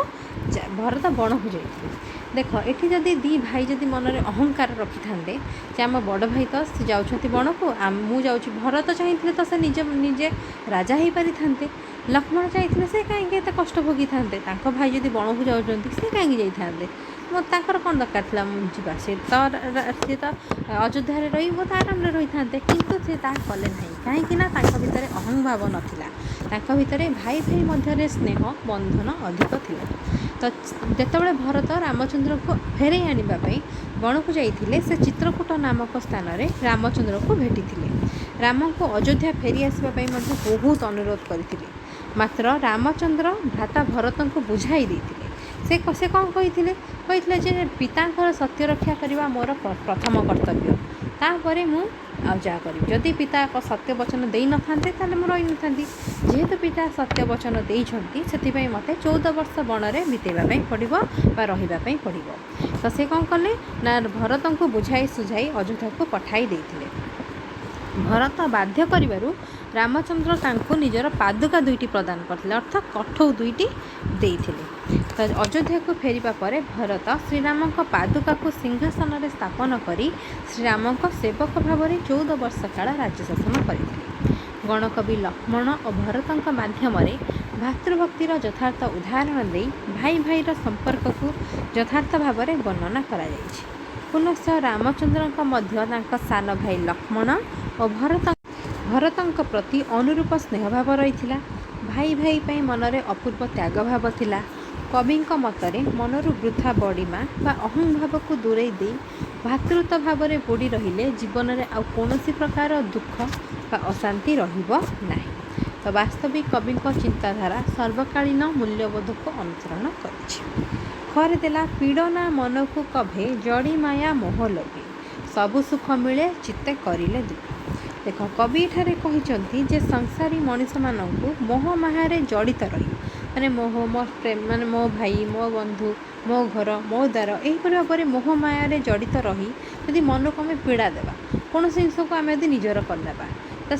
ଯାଇଥିଲେ। ଦେଖ ଏଠି ଯଦି ଦି ଭାଇ ଯଦି ମନରେ ଅହଙ୍କାର ରଖିଥାନ୍ତେ ଯେ ଆମ ବଡ଼ ଭାଇ ତ ସେ ଯାଉଛନ୍ତି ବଣକୁ, ମୁଁ ଯାଉଛି, ଭରତ ଚାହିଁଥିଲେ ତ ସେ ନିଜେ ରାଜା ହେଇପାରିଥାନ୍ତେ। ଲକ୍ଷ୍ମଣ ଚାହିଁଥିଲେ ସେ କାହିଁକି ଏତେ କଷ୍ଟ ଭୋଗିଥାନ୍ତେ, ତାଙ୍କ ଭାଇ ଯଦି ବଣକୁ ଯାଉଛନ୍ତି ସେ କାହିଁକି ଯାଇଥାନ୍ତେ, ତାଙ୍କର କ'ଣ ଦରକାର ଥିଲା ଯିବା, ସେ ତ ଅଯୋଧ୍ୟାରେ ରହି ବହୁତ ଆରାମରେ ରହିଥାନ୍ତେ। କିନ୍ତୁ ସେ ତାହା କଲେ ନାହିଁ, କାହିଁକି ନା ତାଙ୍କ ଭିତରେ ଅହଂଭାବ ନଥିଲା, ତାଙ୍କ ଭିତରେ ଭାଇ ଭାଇ ମଧ୍ୟରେ ସ୍ନେହ ବନ୍ଧନ ଅଧିକ ଥିଲା। ତ ଯେତେବେଳେ ଭରତ ରାମଚନ୍ଦ୍ରକୁ ଫେରାଇ ଆଣିବା ପାଇଁ ବଣକୁ ଯାଇଥିଲେ, ସେ ଚିତ୍ରକୂଟ ନାମକ ସ୍ଥାନରେ ରାମଚନ୍ଦ୍ରକୁ ଭେଟିଥିଲେ। ରାମଙ୍କୁ ଅଯୋଧ୍ୟା ଫେରି ଆସିବା ପାଇଁ ମଧ୍ୟ ବହୁତ ଅନୁରୋଧ କରିଥିଲେ। ମାତ୍ର ରାମଚନ୍ଦ୍ର ଭ୍ରାତା ଭରତଙ୍କୁ ବୁଝାଇ ଦେଇଥିଲେ। ସେ କ'ଣ କହିଥିଲେ ଯେ ପିତାଙ୍କର ସତ୍ୟ ରକ୍ଷା କରିବା ମୋର ପ୍ରଥମ କର୍ତ୍ତବ୍ୟ, ତାପରେ ମୁଁ ଆଉ ଯାହା କରିବି। ଯଦି ପିତା ସତ୍ୟ ବଚନ ଦେଇନଥାନ୍ତେ ତାହେଲେ ମୁଁ ରହିନଥାନ୍ତି। ଯେହେତୁ ପିତା ସତ୍ୟ ବଚନ ଦେଇଛନ୍ତି, ସେଥିପାଇଁ ମୋତେ 14 ବର୍ଷ ବଣରେ ବିତେଇବା ପାଇଁ ପଡ଼ିବ ବା ରହିବା ପାଇଁ ପଡ଼ିବ। ତ ସେ କ'ଣ କଲେ ନା ଭରତଙ୍କୁ ବୁଝାଇ ସୁଝାଇ ଅଯୋଧ୍ୟାକୁ ପଠାଇ ଦେଇଥିଲେ। ଭରତ ବାଧ୍ୟ କରିବାରୁ ରାମଚନ୍ଦ୍ର ତାଙ୍କୁ ନିଜର ପାଦୁକା 2ଟି ପ୍ରଦାନ କରିଥିଲେ, ଅର୍ଥାତ୍ କଠଉ 2ଟି ଦେଇଥିଲେ। ତ ଅଯୋଧ୍ୟାକୁ ଫେରିବା ପରେ ଭରତ ଶ୍ରୀରାମଙ୍କ ପାଦୁକାକୁ ସିଂହାସନରେ ସ୍ଥାପନ କରି ଶ୍ରୀରାମଙ୍କ ସେବକ ଭାବରେ 14 ବର୍ଷ କାଳ ରାଜ୍ୟ ଶାସନ କରିଥିଲେ। ଗଣକବି ଲକ୍ଷ୍ମଣ ଓ ଭରତଙ୍କ ମାଧ୍ୟମରେ ଭାତୃଭକ୍ତିର ଯଥାର୍ଥ ଉଦାହରଣ ଦେଇ ଭାଇ ଭାଇର ସମ୍ପର୍କକୁ ଯଥାର୍ଥ ଭାବରେ ବର୍ଣ୍ଣନା କରାଯାଇଛି। ପୁନଶ୍ଚ ରାମଚନ୍ଦ୍ରଙ୍କ ମଧ୍ୟ ତାଙ୍କ ସାନ ଭାଇ ଲକ୍ଷ୍ମଣ ଓ ଭରତଙ୍କ ପ୍ରତି ଅନୁରୂପ ସ୍ନେହଭାବ ରହିଥିଲା। ଭାଇ ଭାଇ ପାଇଁ ମନରେ ଅପୂର୍ବ ତ୍ୟାଗ ଭାବ ଥିଲା। କବିଙ୍କ ମତରେ ମନରୁ ବୃଥା ବଡ଼ିମା ବା ଅହଂଭାବକୁ ଦୂରେଇ ଦେଇ ଭାତୃତ୍ୱ ଭାବରେ ବୁଡ଼ି ରହିଲେ ଜୀବନରେ ଆଉ କୌଣସି ପ୍ରକାର ଦୁଃଖ ବା ଅଶାନ୍ତି ରହିବ ନାହିଁ। ତ ବାସ୍ତବିକ କବିଙ୍କ ଚିନ୍ତାଧାରା ସର୍ବକାଳୀନ ମୂଲ୍ୟବୋଧକୁ ଅନୁସରଣ କରିଛି। ଖରେ ଦେଲା ପୀଡ଼ନା ମନକୁ କଭେ, ଜଡ଼ି ମାୟା ମୋହ ଲୋଭେ, ସବୁ ସୁଖ ମିଳେ ଚିତ୍ତେ କରିଲେ ଦୁଃଖ। ଦେଖ, କବି ଏଠାରେ କହିଛନ୍ତି ଯେ ସଂସାରୀ ମଣିଷମାନଙ୍କୁ ମୋହ ମାୟାରେ ଜଡ଼ିତ ରହି, ମାନେ ମୋହ, ମୋ ପ୍ରେମ, ମାନେ ମୋ ଭାଇ, ମୋ ବନ୍ଧୁ, ମୋ ଘର, ମୋ ଦ୍ୱାର, ଏହିପରି ଭାବରେ ମୋହ ମାୟାରେ ଜଡ଼ିତ ରହି ଯଦି ମନକୁ ଆମେ ପୀଡ଼ା ଦେବା, କୌଣସି ଜିନିଷକୁ ଆମେ ଯଦି ନିଜର କରିନେବା, ତ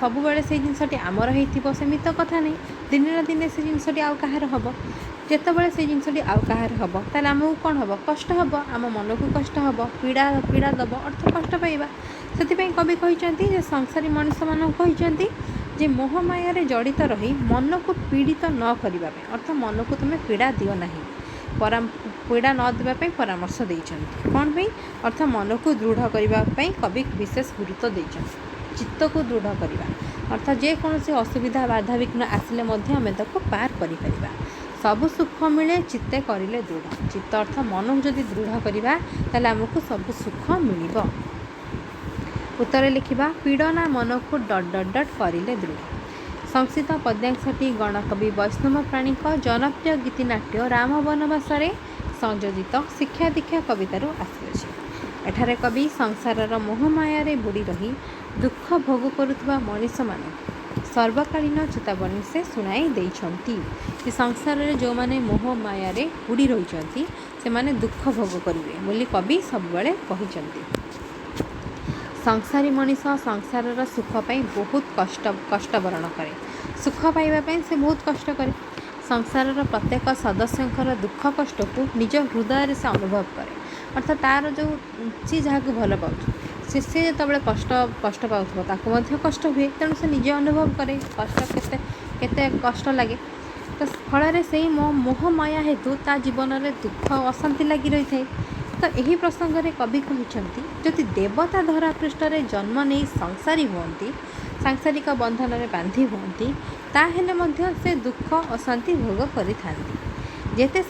ସବୁବେଳେ ସେଇ ଜିନିଷଟି ଆମର ହେଇଥିବ ସେମିତି ତ କଥା ନାହିଁ। ଦିନେ ନା ଦିନେ ସେ ଜିନିଷଟି ଆଉ କାହାର ହେବ। ଯେତେବେଳେ ସେଇ ଜିନିଷଟି ଆଉ କାହାର ହେବ, ତାହେଲେ ଆମକୁ କ'ଣ ହେବ? କଷ୍ଟ ହେବ, ଆମ ମନକୁ କଷ୍ଟ ହେବ, ପୀଡ଼ା ଦେବ, ଅର୍ଥ କଷ୍ଟ ପାଇବା। ସେଥିପାଇଁ କବି କହିଛନ୍ତି ଯେ ସଂସାରୀ ମଣିଷମାନଙ୍କୁ କହିଛନ୍ତି ଯେ ମୋହ ମାୟାରେ ଜଡ଼ିତ ରହି ମନକୁ ପୀଡ଼ିତ ନ କରିବା ପାଇଁ, ଅର୍ଥାତ୍ ମନକୁ ତୁମେ ପୀଡ଼ା ଦିଅ ନାହିଁ, ପୀଡ଼ା ନ ଦେବା ପାଇଁ ପରାମର୍ଶ ଦେଇଛନ୍ତି। କ'ଣ ପାଇଁ? ଅର୍ଥାତ୍ ମନକୁ ଦୃଢ଼ କରିବା ପାଇଁ କବି ବିଶେଷ ଗୁରୁତ୍ୱ ଦେଇଛନ୍ତି। ଚିତ୍ତକୁ ଦୃଢ଼ କରିବା, ଅର୍ଥାତ୍ ଯେକୌଣସି ଅସୁବିଧା ବାଧାବିଘ୍ନ ଆସିଲେ ମଧ୍ୟ ଆମେ ତାକୁ ପାର କରିପାରିବା। ସବୁ ସୁଖ ମିଳେ ଚିତ୍ତେ କରିଲେ ଦୃଢ଼। ଚିତ୍ତ ଅର୍ଥ ମନକୁ ଯଦି ଦୃଢ଼ କରିବା, ତାହେଲେ ଆମକୁ ସବୁ ସୁଖ ମିଳିବ। ଉତ୍ତରରେ ଲେଖିବା ପୀଡ଼ନା ମନକୁ ... କରିଲେ ଦୃଢ଼। ସଂସ୍କୃତ ପଦ୍ୟାଂଶଟି ଗଣକବି ବୈଷ୍ଣବ ପ୍ରାଣୀଙ୍କ ଜନପ୍ରିୟ ଗୀତିନାଟ୍ୟ ରାମ ବନବାସରେ ସଂଯୋଜିତ ଶିକ୍ଷା ଦୀକ୍ଷା କବିତାରୁ ଆସିଅଛି। ଏଠାରେ କବି ସଂସାରର ମୋହମାୟାରେ ବୁଡ଼ି ରହି ଦୁଃଖ ଭୋଗ କରୁଥିବା ମଣିଷମାନଙ୍କୁ ସର୍ବକାଳୀନ ଚେତାବନୀ ସେ ଶୁଣାଇ ଦେଇଛନ୍ତି। ଏ ସଂସାରରେ ଯେଉଁମାନେ ମୋହ ମାୟାରେ ବୁଡ଼ି ରହିଛନ୍ତି ସେମାନେ ଦୁଃଖ ଭୋଗ କରିବେ ବୋଲି କବି ସବୁବେଳେ କହିଛନ୍ତି। ସଂସାରୀ ମଣିଷ ସଂସାରର ସୁଖ ପାଇଁ ବହୁତ କଷ୍ଟ ବରଣ କରେ। ସୁଖ ପାଇବା ପାଇଁ ସେ ବହୁତ କଷ୍ଟ କରେ। ସଂସାରର ପ୍ରତ୍ୟେକ ସଦସ୍ୟଙ୍କର ଦୁଃଖ କଷ୍ଟକୁ ନିଜ ହୃଦୟରେ ସେ ଅନୁଭବ କରେ। ଅର୍ଥାତ୍ ତା'ର ଯେଉଁ ସିଏ ଯାହାକୁ ଭଲ ପାଉଛି, ସେ ଯେତେବେଳେ କଷ୍ଟ ପାଉଥିବ ତାକୁ ମଧ୍ୟ କଷ୍ଟ ହୁଏ। ତେଣୁ ସେ ନିଜେ ଅନୁଭବ କରେ କଷ୍ଟ କେତେ କଷ୍ଟ ଲାଗେ। ତ ଫଳରେ ସେଇ ମୋହ ମାୟା ହେତୁ ତା ଜୀବନରେ ଦୁଃଖ ଅଶାନ୍ତି ଲାଗି ରହିଥାଏ। ତ ଏହି ପ୍ରସଙ୍ଗରେ କବି କହିଛନ୍ତି, ଯଦି ଦେବତା ଧରା ପୃଷ୍ଠରେ ଜନ୍ମ ନେଇ ସଂସାରୀ ହୁଅନ୍ତି, ସାଂସାରିକ ବନ୍ଧନରେ ବାନ୍ଧି ହୁଅନ୍ତି, ତାହେଲେ ମଧ୍ୟ ସେ ଦୁଃଖ ଅଶାନ୍ତି ଭୋଗ କରିଥାନ୍ତି। ଯେତେ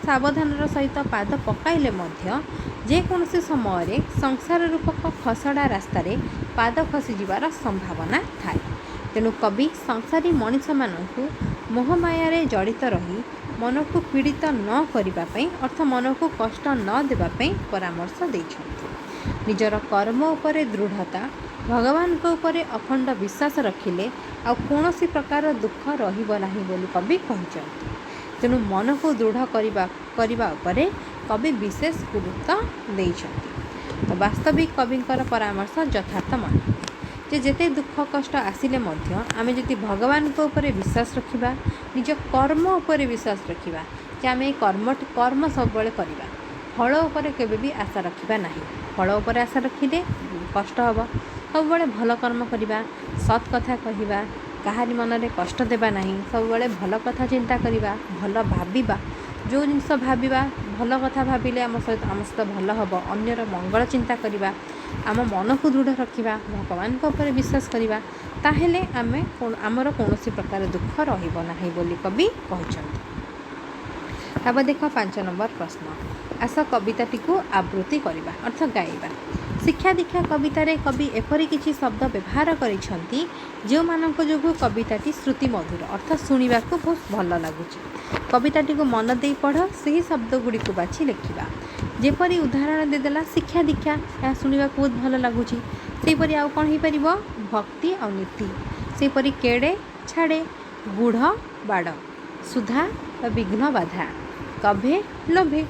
ସାବଧାନର ସହିତ ପାଦ ପକାଇଲେ ମଧ୍ୟ ଯେକୌଣସି ସମୟରେ ସଂସାର ରୂପକ ଖସଡ଼ା ରାସ୍ତାରେ ପାଦ ଖସିଯିବାର ସମ୍ଭାବନା ଥାଏ। ତେଣୁ କବି ସଂସାରୀ ମଣିଷମାନଙ୍କୁ ମୋହମାୟାରେ ଜଡ଼ିତ ରହି ମନକୁ ପୀଡ଼ିତ ନ କରିବା ପାଇଁ, ଅର୍ଥ ମନକୁ କଷ୍ଟ ନ ଦେବା ପାଇଁ ପରାମର୍ଶ ଦେଇଛନ୍ତି। ନିଜର କର୍ମ ଉପରେ ଦୃଢ଼ତା, ଭଗବାନଙ୍କ ଉପରେ ଅଖଣ୍ଡ ବିଶ୍ୱାସ ରଖିଲେ ଆଉ କୌଣସି ପ୍ରକାର ଦୁଃଖ ରହିବ ନାହିଁ ବୋଲି କବି କହିଛନ୍ତି। ତେଣୁ ମନକୁ ଦୃଢ଼ କରିବା ଉପରେ କବି ବିଶେଷ ଗୁରୁତ୍ୱ ଦେଇଛନ୍ତି। ତ ବାସ୍ତବିକ କବିଙ୍କର ପରାମର୍ଶ ଯଥାର୍ଥ ମନେ ଯେ ଯେତେ ଦୁଃଖ କଷ୍ଟ ଆସିଲେ ମଧ୍ୟ ଆମେ ଯଦି ଭଗବାନଙ୍କ ଉପରେ ବିଶ୍ୱାସ ରଖିବା, ନିଜ କର୍ମ ଉପରେ ବିଶ୍ୱାସ ରଖିବା ଯେ ଆମେ ଏଇ କର୍ମ ସବୁବେଳେ କରିବା, ଫଳ ଉପରେ କେବେ ବି ଆଶା ରଖିବା ନାହିଁ। ଫଳ ଉପରେ ଆଶା ରଖିଲେ କଷ୍ଟ ହେବ। ସବୁବେଳେ ଭଲ କର୍ମ କରିବା, ସତ୍ କଥା କହିବା, କାହାରି ମନରେ କଷ୍ଟ ଦେବା ନାହିଁ, ସବୁବେଳେ ଭଲ କଥା ଚିନ୍ତା କରିବା, ଭଲ ଭାବିବା। ଯେଉଁ ଜିନିଷ ଭାବିବା, ଭଲ କଥା ଭାବିଲେ ଆମ ସହିତ ଭଲ ହେବ। ଅନ୍ୟର ମଙ୍ଗଳ ଚିନ୍ତା କରିବା, ଆମ ମନକୁ ଦୃଢ଼ ରଖିବା, ଭଗବାନଙ୍କ ଉପରେ ବିଶ୍ୱାସ କରିବା, ତାହେଲେ ଆମର କୌଣସି ପ୍ରକାର ଦୁଃଖ ରହିବ ନାହିଁ ବୋଲି କବି କହିଛନ୍ତି। तापर देख 5 नंबर प्रश्न आस कविताटी को आवृत्ति करवा अर्थ गाइबा। शिक्षा दीक्षा कवितार कवि एपरी किछि शब्द व्यवहार करिसेंती जो मानक जोगु कविताटी श्रुति मधुर अर्थ शुणा को बहुत भल लगुच। कविताटी को मन दे पढ़ से शब्द गुड़ी को बाछि लिखा जेपरी उदाहरण देदेला शिक्षा दीक्षा या शुणा को बहुत भल लगुच। सेपरी आउ कौन हो पार भक्ति और नीति सेपरी केड़े छाड़े गुढ़ बाड़ सुधा व विघ्न बाधा कभे लोभे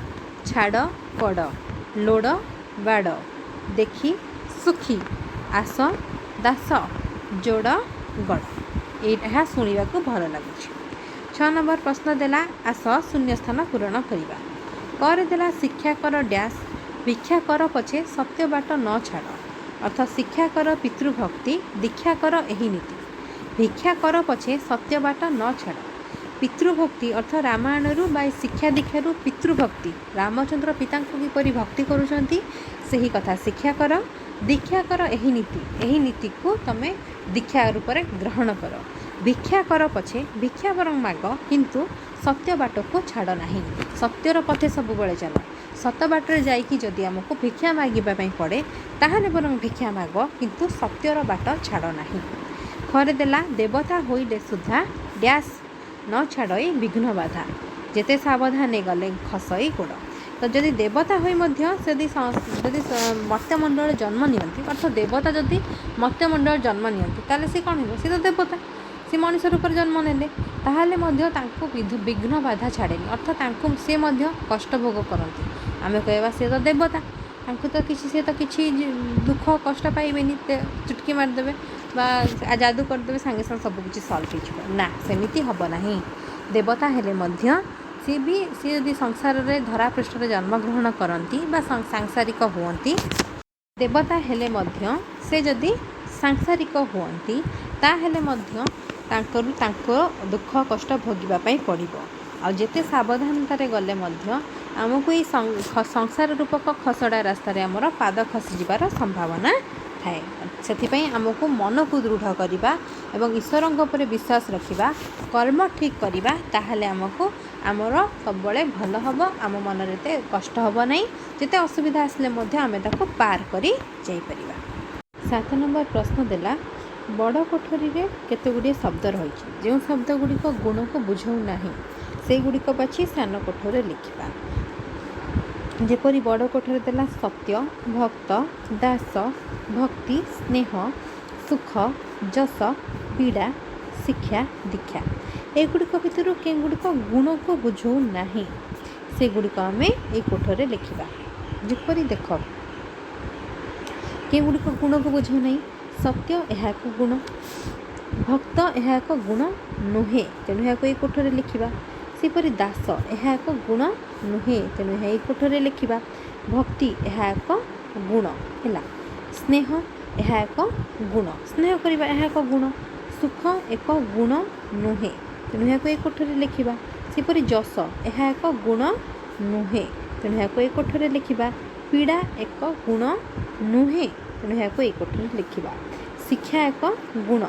छाड़ पड़ लोड़ बाड़ देखी सुखी आस दास जोड़ गड़ यह शुणा को भल लगुच। 6 नंबर प्रश्न देला आस शून्य स्थान पूरण करवा कर देला शिक्षा कर डैश भिक्षा कर पछे सत्य बाट न छाड़ अर्थ शिक्षा कर पितृभक्ति दीक्षा कर एही नीति भिक्षा कर पछे सत्य बाट न छाड़ पितृभक्ति अर्थ रामायण शिक्षा दीक्षार पितृभक्ति रामचंद्र पिता किपरि भक्ति करुँच से ही कथा शिक्षा कर दीक्षा कर एही नीति को तमें दीक्षा रूप में ग्रहण कर भिक्षा कर पछे भिक्षा बरং माग किंतु सत्य बाट को छाड़ नहीं सत्यर पथे सब बेले चल सत बाटर जाइकी जदि आमको भिक्षा मागिबा पड़े ताहले बरং भिक्षा माग किंतु सत्यर बाट छाड़ नहीं। खरे देला देवता होइले सुधा डैश न छाड़ई विघ्न बाधा जेते सावधाने गले खसई गोड़ तो जदि देवता होई मध्य जदि मर्त्यमंडल जन्म नियंती अर्थ देवता जदि मर्त्यमंडल जन्म नियंती ताले से कौन हो सी तो देवता सी मनुष्य रूप जन्म नेले ताहले मध्य तांको विघ्न बाधा छाड़ेनी अर्थ तांको से मध्य कष्ट भोग करती आमे कहवा से तो देवता तांको तो किसी से तो किसी दुख कष्ट पाइबेनी चुटकी मारिदेवे बा जादू करदेवे सांगे सांगे सबकिछि सल्व हो ना सेमिति हब नहीं देवता हेले मध्य सी भी सी यदि संसार रे धरा पृष्ठ रे जन्म ग्रहण करती बा सांसारिक हुअंती देवता हेले मध्य से जदि सांसारिक हुअंती ताहेले मध्य तांको दुख कष्ट भोगिबा पई पड़िबो आ जेते सावधानतारे गले मध्य आमको ये संसार रूपक खसड़ा रास्तार आमर पाद खसी जीवार संभावना थाए से आमको मन को दृढ़ करवा एवं ईश्वर पर विश्वास रखा कर्म ठीक करवा ताहले आमको आमर सब भल हम आम मन में कष्ट हम ना जिते असुविधा आसले आम ताको पार करी जाई परिबा। 7 नंबर प्रश्न देला बड़ कोठरी रे केते गुड़िए शब्द रही जो शब्द गुड़िक गुण को बुझाऊ नहीं से गुड़िक बाछी सान कोठरी लिखा जेपरी बड़ कोठरी देला सत्य भक्त दास भक्ति स्नेह सुख जस पीड़ा शिक्षा दीक्षा एगुड़िक भितर के गुड़िक गुण को बुझाऊ नहीं से गुड़िक आम ये कोठरी लिखा जेपरी देख के गुड़िक गुण को बुझाऊ नहीं सत्य यह एक गुण भक्त यह एक गुण नुहे तेणु यह ये कोठरी लिखा सेपरी दास यह एक गुण नुहे तेणु यह कोठरी लिखा भक्ति यह एक गुण है स्नेह यह एक गुण स्नेह करवा यह एक गुण सुख एक गुण नुहे तेणु यह ये कोठरी लिखा सेपरी जस यह एक गुण नुहे तेणु यह ये कोठरी लिखा पीड़ा एक गुण नुहे तेणु यह ये कोठरी लिखा शिक्षा एक गुण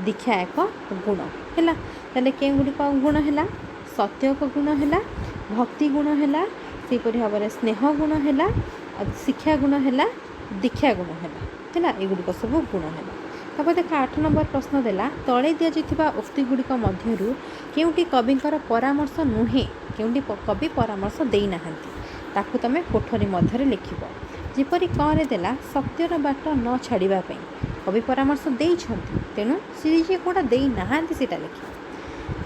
दीक्षा एक गुण है ताले के गुड़िक गुण है सत्य एक गुण है भक्ति गुण है सेपरी भाव में स्नेह गुण है शिक्षा गुण है दीक्षा गुण है एगुड़िक सब गुण है। तब देख 8 नंबर प्रश्न देला तले दि जाइथिबा उक्ति गुड़िक मध्यरु केउटी कविंकर परामर्श नुहे केउटी कवि परामर्श देई नाहंती ताकू तमे कोठरी मध्यरे लिखिबो जेपरी करे देला सत्यर बाट न छाड़िबा पई कवि परामर्श देइछंती तेणु सी जे कोटा देई नाहंती सेटा लिखिबो।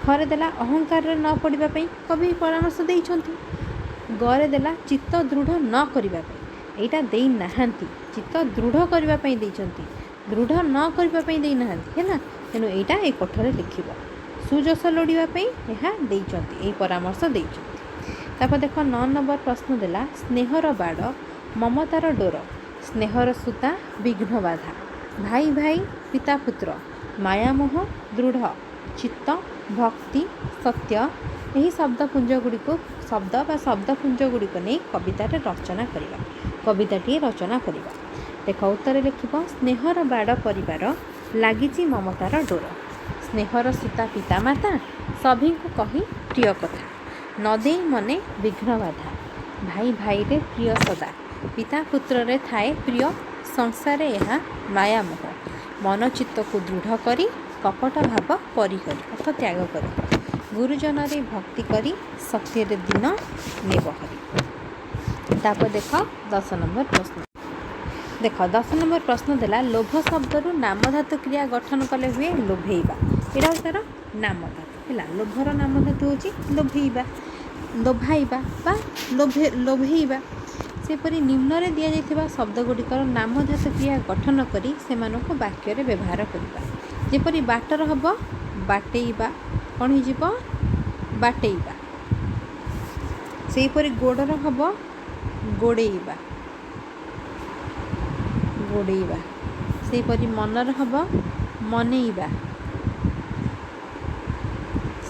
खरे देला अहंकार न पड़िबा पई कवि परामर्श देइछंती गरे देला चित्त दृढ़ न करिबा पई एटा देई नाहंती चित्त दृढ़ करिबा पई देइछंती दृढ़ न करिबा पई देई नाहंती है ना तेणु एटा ए कोठरे लिखिबो। सुजस लोड़िबा पई एहा देइछंती ए परामर्श देइछंती। तापर देख 9 नंबर प्रश्न देला स्नेहर बाड़ ममतार डोर स्नेहर सूता विघ्न बाधा भाई भाई पिता पुत्र मायामोह दृढ़ चित्त भक्ति सत्य यही शब्दपुंज गुड़िक शब्द बा शब्दपुंज गुड़िक नहीं कवितार रचना करवा कविताटी रचना करवा। देख उत्तर लिख स्नेहर बाड़ परिवार लगी ममतार डोर स्नेहर सूता पितामाता सभी को कही प्रिय कथा नदे मने विघ्न बाधा भाई भाई रे प्रिय सदा पिता पुत्र रे थाए प्रिय संसार यह माया मोह मन चित्त को दृढ़ करी कपट भाव परिकरी अर्थ त्याग करी गुरुजन रे भक्ति करी सत्य रे दिन नेबहरी। तापर देख 10 नंबर प्रश्न देख 10 नंबर प्रश्न देला लोभ शब्द रु नाम धातु क्रिया गठन कले हुए लोभेइबा एटा तार नाम धातु है लोभर नाम धातु हूँ लोभेइबा लोभाइबा बा लोभेइबा सेपरी निम्न रे दिया जाइथिबा शब्द गुड़िकर नाम धातु क्रिया गठन करी सेमानको वाक्य रे व्यवहार करिबा जेपरी बाटर हबो बाटेइबा कौन हो बाटेइबा सेपरी गोड़र हबो गोड़ेइबा गोड़ेइबा सेपरी मनर हबो मनेइबा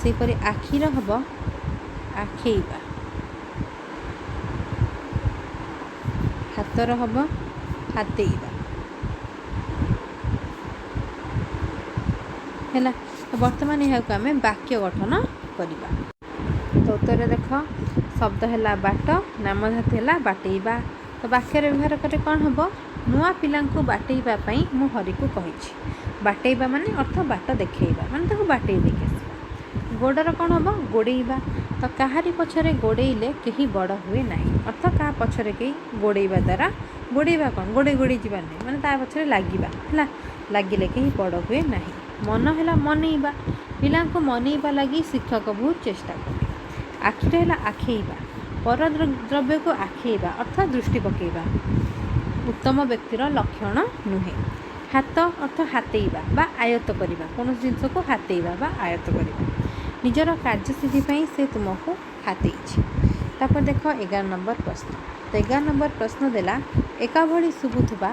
सेपरी आखिर हबो आखेइबा हातर हबो हातेइबा है। तो बर्तमान यह आम वाक्य गठन करवा। तो उत्तर देख शब्द है बाट नाम धातु है बाटेइबा तो वाक्य व्यवहार करे कौन हम नुआ पिला बाटेइबाई मु हरि को कही बाटेइबा माने अर्थ बाट देखा माने बाटे देखे आसवा गोड़र कौन हम गोड़ेइबा तो कहारी पछरे गोड़ेइले कहीं बड़ हुए ना अर्थ क्या पछरे कहीं गोड़ेइबा द्वारा गोड़ेइबा कौन गोड़े गोड़े जीवार नहीं माने ता पछरे लागिबा है लगिले कहीं बड़ हुए ना मन है मनइबा पिला मनइबा लगी शिक्षक बहुत चेष्टा करे आखिर है आखेइबा पर द्रव्य को आखेइबा अर्थात दृष्टि पकेइबा उत्तम व्यक्तिर लक्षण नुहे हाथ अर्थ हातेइबा बा आयत्त करिबा कौन जिनस को हातेइबा बा आयत्त करिबा निजर कार्यसिद्धि से तुमको हातेइछि। तापर देख 11 नंबर प्रश्न तो 11 नंबर प्रश्न देला एका भली शुभुथुबा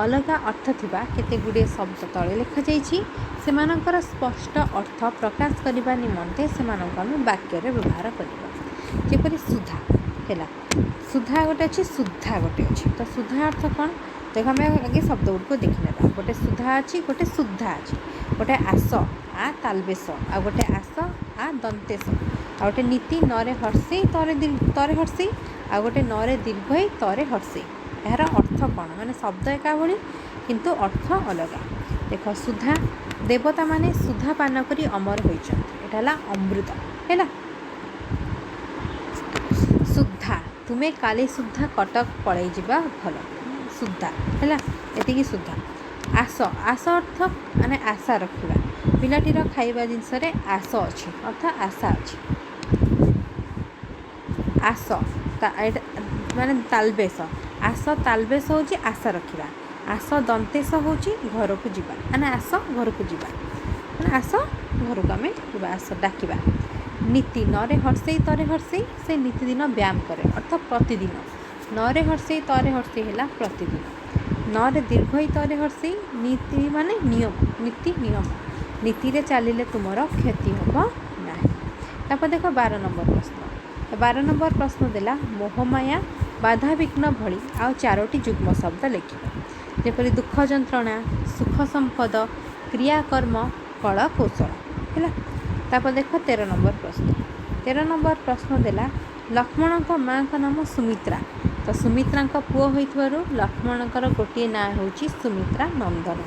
अलग अर्थ थिबा केते गुडे शब्द तले लिखा जाइछि सेमानकर स्पष्ट अर्थ प्रकाश करबा निमंते सेमानक हम वाक्य रे व्यवहार करबा जेपरि सुधा हैला सुधा गोटे अच्छी सुधा गोटे अच्छी तो सुधा अर्थ कौन देख आम आगे शब्द गुड़ देखने गोटे सुधा अच्छी गोटे सुधा अच्छी गोटे आस आ तालबेश आ गोटे आस आ दंतेश आ गोटे नीति नरे हर्षे तरे हर्षे आ गोटे नरे दीर्घ तरे हर्षे यार अर्थ कौन माने शब्द एका भली किंतु अर्थ अलग देख सुधा देवता माने सुधा पान करी अमर होइछन्ति एटा अमृत है सुधा तुम्हें काली सुधा कटक पड़े जावा भल सुधा है एति सुधा आस आस अर्थ माने आशा रखा पिलाटीर खाइबा जिनस आस अच्छी अर्थात आशा अच्छी आस माने तालबेश आस तालबेश हूँ आशा रखा आस दंतेश हूँ घर को जीवा माने आस घर को जीवा माने आस घर को आम जीवा आस डाकिबा नीति नरे हर्षे तरे हर्षे से नीतिदिन व्यायाम करे अर्थात प्रतिदिन नरे हर्षे तरे हर्षे है प्रतिदिन नरे दीर्घ तरे हर्षे नीति माने नियम नीति नियम नीति रे चलिले तुमर क्षति हम ना। तापर देख 12 नंबर प्रश्न 12 नंबर प्रश्न देला मोहमाया बाधा विघ्न भली आ 4टी जुग्म शब्द लिखिबा जेपरि दुख जंत्रणा सुख संपद क्रियाकर्म कला कौशल है। तापर देख 13 नंबर प्रश्न देला लक्ष्मण माँ का नाम सुमित्रा तो सुमित्रा पुओ होइथवारु लक्ष्मणकर गोटे ना होची सुमित्रा नंदन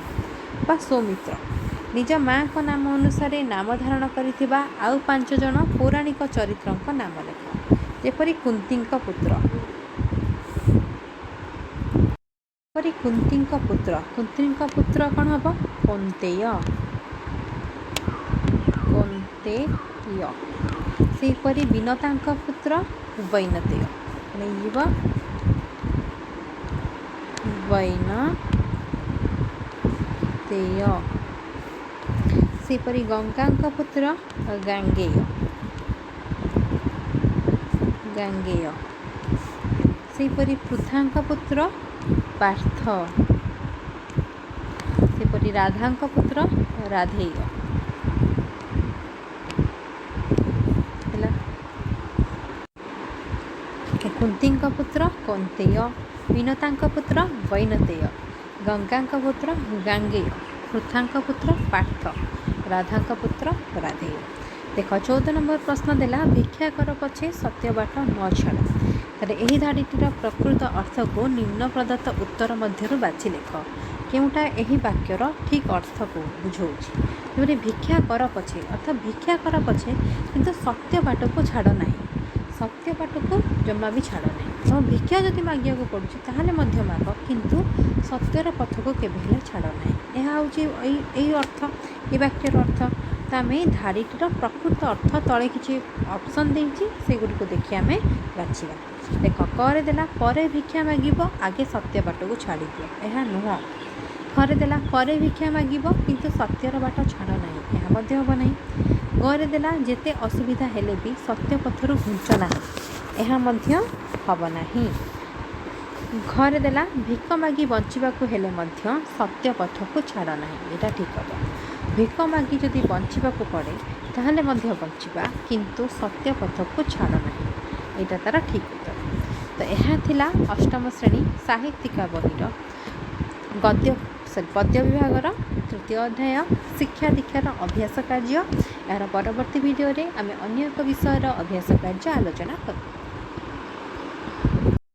बा सौमित्र निज माँ का नाम अनुसार नाम धारण करिथिबा आउ 5 जन पौराणिक चरित्रक नाम लेख जेपरि कुंतींक पुत्र कुंतींक पुत्र कौन हम कौंतेय सेपरी विनतांक पुत्र वैनतेय वैनतेय सेपरी गंगांक पुत्र गांगेय सेपरी पृथांक पुत्र पार्थ सेपरी राधांक पुत्र राधेय कुंतींक पुत्र कौंतेय विनतांक पुत्र वैनतेय गंगांक पुत्र गांगेय पृथांक पुत्र पार्थ राधांक पुत्र राधेय। देख 14 नंबर प्रश्न देला भिक्षा कर पछे सत्य बाट न छाड़। तारे एही धाड़ीटीर प्रकृत अर्थ को निम्न प्रदत्त उत्तर मध्यरु बाछि लेख। केउटा एही वाक्यर ठीक अर्थ को बुझाऊँगी। जबरि भिक्षा कर पछे अर्थात भिक्षा कर पछे किंतु सत्य बाट को छाड़ ना, सत्य बाट को जमा भी छाड़ ना। तो भिक्षा जदि मागिया को पड़ुछि ताहले मध्य माग, किंतु सत्यर पथ को केबे छाड़ ना। यह हूँ अर्थ ये वाक्यर अर्थ। तो आम धाड़ीटीर प्रकृत अर्थ तले किसी ऑप्शन देछि सेगुड़ी देखि आम बाछिबा। देख करे देला परे भिक्षा मागिब आगे सत्य बाट को छाड़ी दियो, यह नुह। घरे देला परे भिक्षा मागिब किंतु सत्यर बाट छाड़ ना, यह मध्य हम ना। घरे देला जेते असुविधा हेले भी सत्य पथरु घुंच ना, यह मध्य हम ना। घरे देला भिक मागी बंचिबाकु हेले मध्य सत्य पथ को छाड़ ना, यहाँ ठीक हम। भिक मागी जदि बंचिबाकु पड़े ताहले मध्य बंचिबा किंतु सत्य पथ को छाड़ ना, यहाँ तार ठीक उत्तर। तो यह थिला अष्टम श्रेणी साहित्यिका बहिर गद्य पद्य विभागर तृतीय अध्याय शिक्षा दीक्षार अभ्यास कार्य। यार परवर्ती वीडियो रे आमे अन्य एक विषयर अभ्यास कार्य आलोचना करूँ।